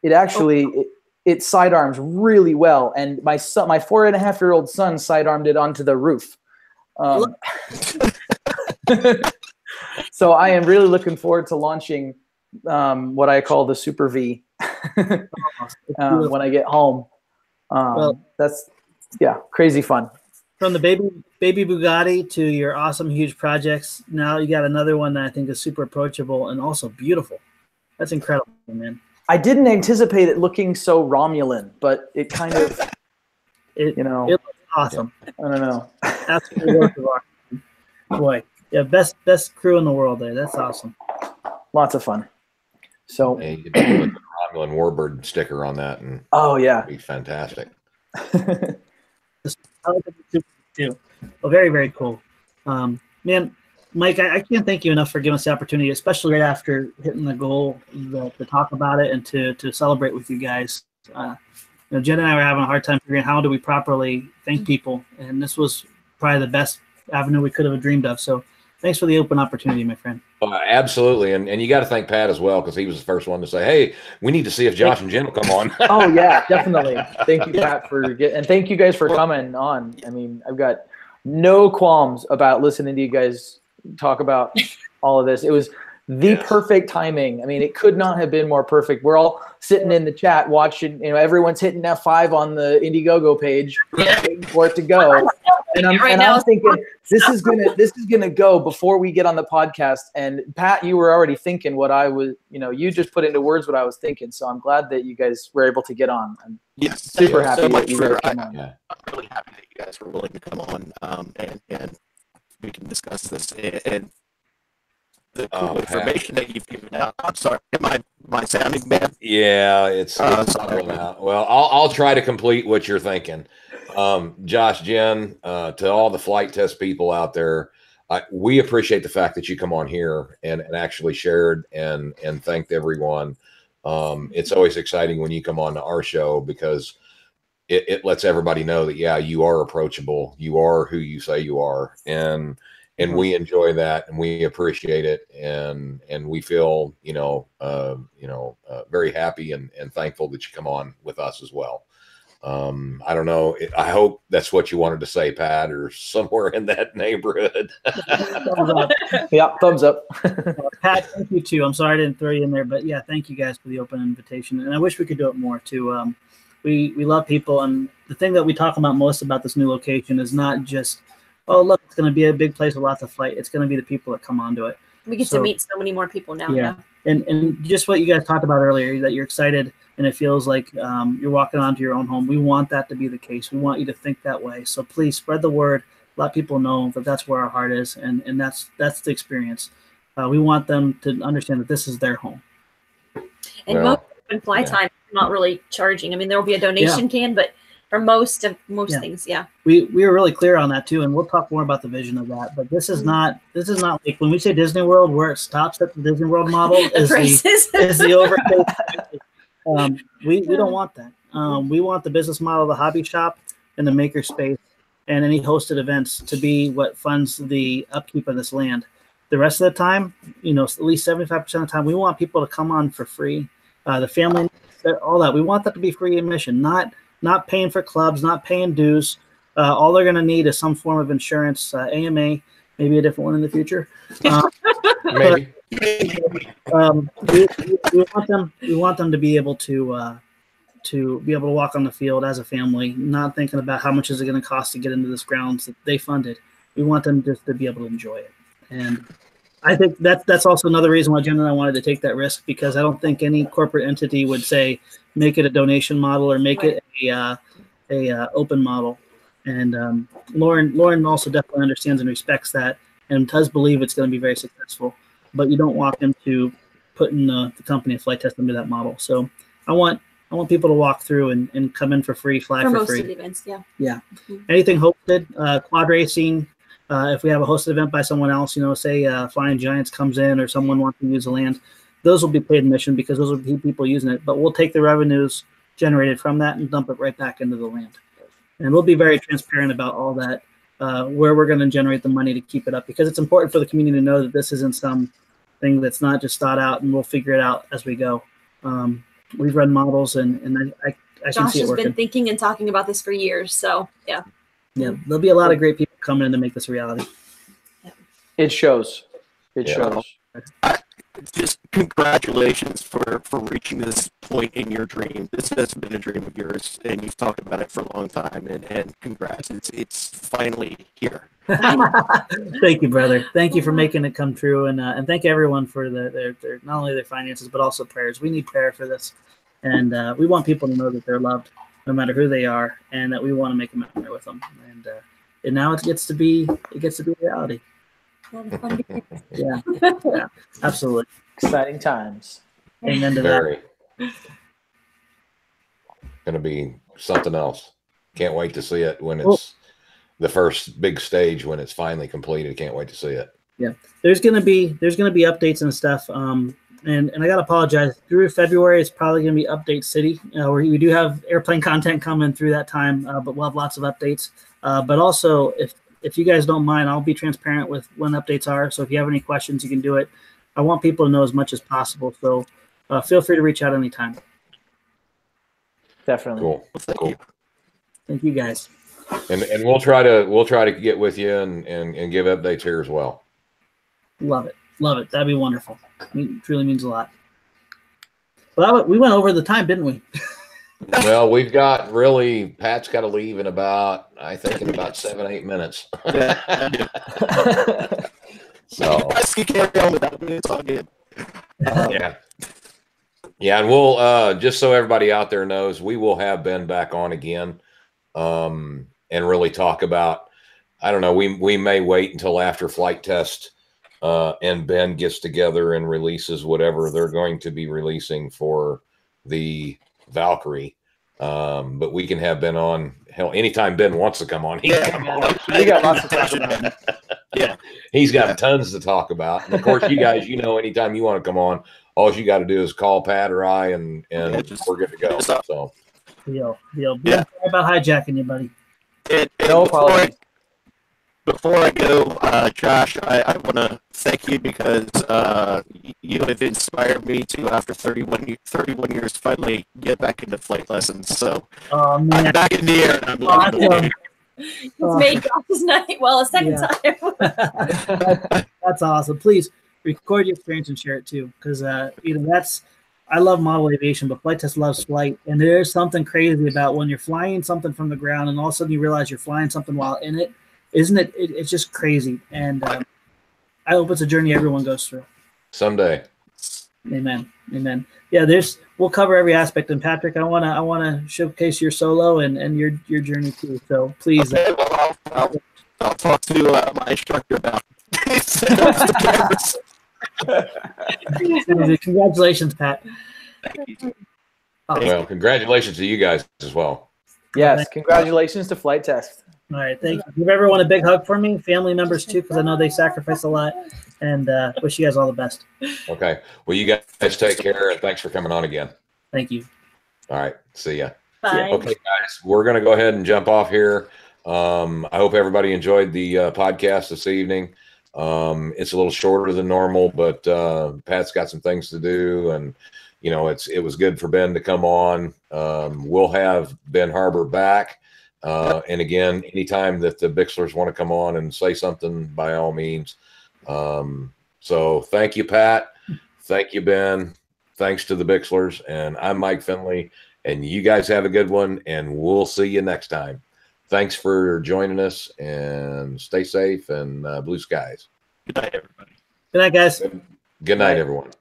it actually it sidearms really well, and my 4.5-year-old son sidearmed it onto the roof. So I am really looking forward to launching what I call the Super V when I get home. That's crazy fun. From the baby Bugatti to your awesome huge projects, now you got another one that I think is super approachable and also beautiful. That's incredible, man. I didn't anticipate it looking so Romulan, but it kind of, it looks awesome. I don't know. Absolutely worth of art. Boy, yeah, best crew in the world there. That's awesome. Lots of fun. So, hey, you could put the Romulan Warbird sticker on that, and it'd be fantastic. I like it too. Well, very, very cool. Man, Mike, I can't thank you enough for giving us the opportunity, especially right after hitting the goal to talk about it and to celebrate with you guys. Jen and I were having a hard time figuring how do we properly thank people, and this was probably the best avenue we could have dreamed of. So thanks for the open opportunity, my friend. Absolutely. And you got to thank Pat as well, because he was the first one to say, hey, we need to see if Josh and Jen will come on. Oh, yeah, definitely. Thank you, Pat, and thank you guys for coming on. I mean, I've got no qualms about listening to you guys talk about all of this. It was the perfect timing. I mean, it could not have been more perfect. We're all sitting in the chat watching, everyone's hitting F5 on the Indiegogo page waiting for it to go. And I'm thinking this is gonna go before we get on the podcast. And Pat, you were already thinking what I was, you just put into words what I was thinking. So I'm glad that you guys were able to get on. I'm super happy that you guys came on. I'm really happy that you guys were willing to come on, and we can discuss this and the cool information that you've given out. I'm sorry, am I sounding bad? Yeah, it's sorry. Out. Well, I'll try to complete what you're thinking. Josh, Jen, to all the flight test people out there, we appreciate the fact that you come on here and actually shared and thanked everyone. It's always exciting when you come on to our show, because it lets everybody know that, you are approachable. You are who you say you are. And we enjoy that, and we appreciate it, and we feel very happy and thankful that you come on with us as well. I don't know. I hope that's what you wanted to say, Pat, or somewhere in that neighborhood. Thumbs up. Yeah, thumbs up. Pat, thank you too. I'm sorry I didn't throw you in there, but thank you guys for the open invitation, and I wish we could do it more too. We love people, and the thing that we talk about most about this new location is not just, oh, look, it's going to be a big place with lots of flight. It's going to be the people that come onto it. We get to meet so many more people now. Yeah. And just what you guys talked about earlier, that you're excited and it feels like you're walking onto your own home. We want that to be the case. We want you to think that way. So please spread the word. Let people know that that's where our heart is, and that's the experience. We want them to understand that this is their home. And most in fly time, not really charging. I mean, there will be a donation can, but for most things, we were really clear on that too, and we'll talk more about the vision of that. But this is not like when we say Disney World, where it stops at the Disney World model is the overpay. We don't want that. We want the business model, the hobby shop, and the maker space, and any hosted events to be what funds the upkeep of this land. The rest of the time, at least 75% of the time, we want people to come on for free. The family, all that. We want that to be free admission, not paying for clubs, not paying dues. All they're going to need is some form of insurance, AMA, maybe a different one in the future. Maybe. We want them to be able to walk on the field as a family, not thinking about how much is it going to cost to get into this grounds that they funded. We want them just to be able to enjoy it. And I think that's also another reason why Jen and I wanted to take that risk, because I don't think any corporate entity would say make it a donation model or make it a open model. And Lauren also definitely understands and respects that, and does believe it's going to be very successful. But you don't walk into putting the company of Flight Test into that model. So I want people to walk through and come in for free, fly for free. For most of the events, yeah. Mm-hmm. Anything hosted, quad racing. If we have a hosted event by someone else, say Flying Giants comes in or someone wants to use the land, those will be paid admission because those will be people using it. But we'll take the revenues generated from that and dump it right back into the land. And we'll be very transparent about all that, where we're going to generate the money to keep it up, because it's important for the community to know that this isn't something that's not just thought out and we'll figure it out as we go. we've run models, and I can Josh see it has working. been thinking and talking about this for years. So yeah. Yeah, there'll be a lot of great people coming in to make this a reality. It shows. It shows. Just congratulations for reaching this point in your dream. This has been a dream of yours, and you've talked about it for a long time. And congrats, it's finally here. Thank you, brother. Thank you for making it come true, and thank everyone for their not only their finances but also prayers. We need prayer for this, and we want people to know that they're loved, no matter who they are, and that we want to make a memory with them. And now it gets to be reality. Yeah, absolutely. Exciting times. Amen to Very. Going to be something else. Can't wait to see it when it's the first big stage, when it's finally completed. Can't wait to see it. Yeah, there's gonna be updates and stuff. And I gotta apologize. Through February, it's probably gonna be Update City, where we do have airplane content coming through that time, but we'll have lots of updates. But also, if you guys don't mind, I'll be transparent with when updates are. So if you have any questions, you can do it. I want people to know as much as possible. So feel free to reach out anytime. Definitely. Cool. Cool. Thank you guys. And we'll try to get with you and give updates here as well. Love it. That'd be wonderful. It truly means a lot. Well, we went over the time, didn't we? Well, we've got Pat's got to leave in about 7-8 minutes. So Let's carry on with that. It's all good. Yeah, and we'll just so everybody out there knows, we will have Ben back on again, and really talk about. I don't know. We may wait until after flight test, and Ben gets together and releases whatever they're going to be releasing for the Valkyrie. But we can have Ben on. Hell, anytime Ben wants to come on, he can come on. We got lots to talk about. Yeah, he's got tons to talk about. And of course, you guys, anytime you want to come on, all you got to do is call Pat or I, and we're good to go. So, deal. Sorry about hijacking you, buddy. No apologies. Before I go, Josh, I want to thank you because you have inspired me to, after 31 years, finally get back into flight lessons. So I'm back in the air. And I'm loving it. It's made Josh's night. Well, a second time. That's awesome. Please record your experience and share it too, because I love model aviation, but flight test loves flight, and there's something crazy about when you're flying something from the ground, and all of a sudden you realize you're flying something while in it. Isn't it? It's just crazy, and I hope it's a journey everyone goes through. Someday. Amen. Yeah, we'll cover every aspect. And Patrick, I wanna showcase your solo and your journey too. So please. Okay, well, I'll talk to my instructor about it. Congratulations, Pat. Thank you. Well, congratulations to you guys as well. Yes, congratulations to flight test. All right, thank you. Give everyone a big hug for me, family members too, because I know they sacrifice a lot, and wish you guys all the best. Okay. Well, you guys take care, and thanks for coming on again. Thank you. All right. See ya. Bye. Okay, guys, we're going to go ahead and jump off here. I hope everybody enjoyed the podcast this evening. It's a little shorter than normal, but Pat's got some things to do, and it was good for Ben to come on. We'll have Ben Harber back. And again, anytime that the Bixlers want to come on and say something, by all means. So thank you, Pat. Thank you, Ben. Thanks to the Bixlers. And I'm Mike Finley. And you guys have a good one. And we'll see you next time. Thanks for joining us. And stay safe and blue skies. Good night, everybody. Good night, guys. Good night, everyone.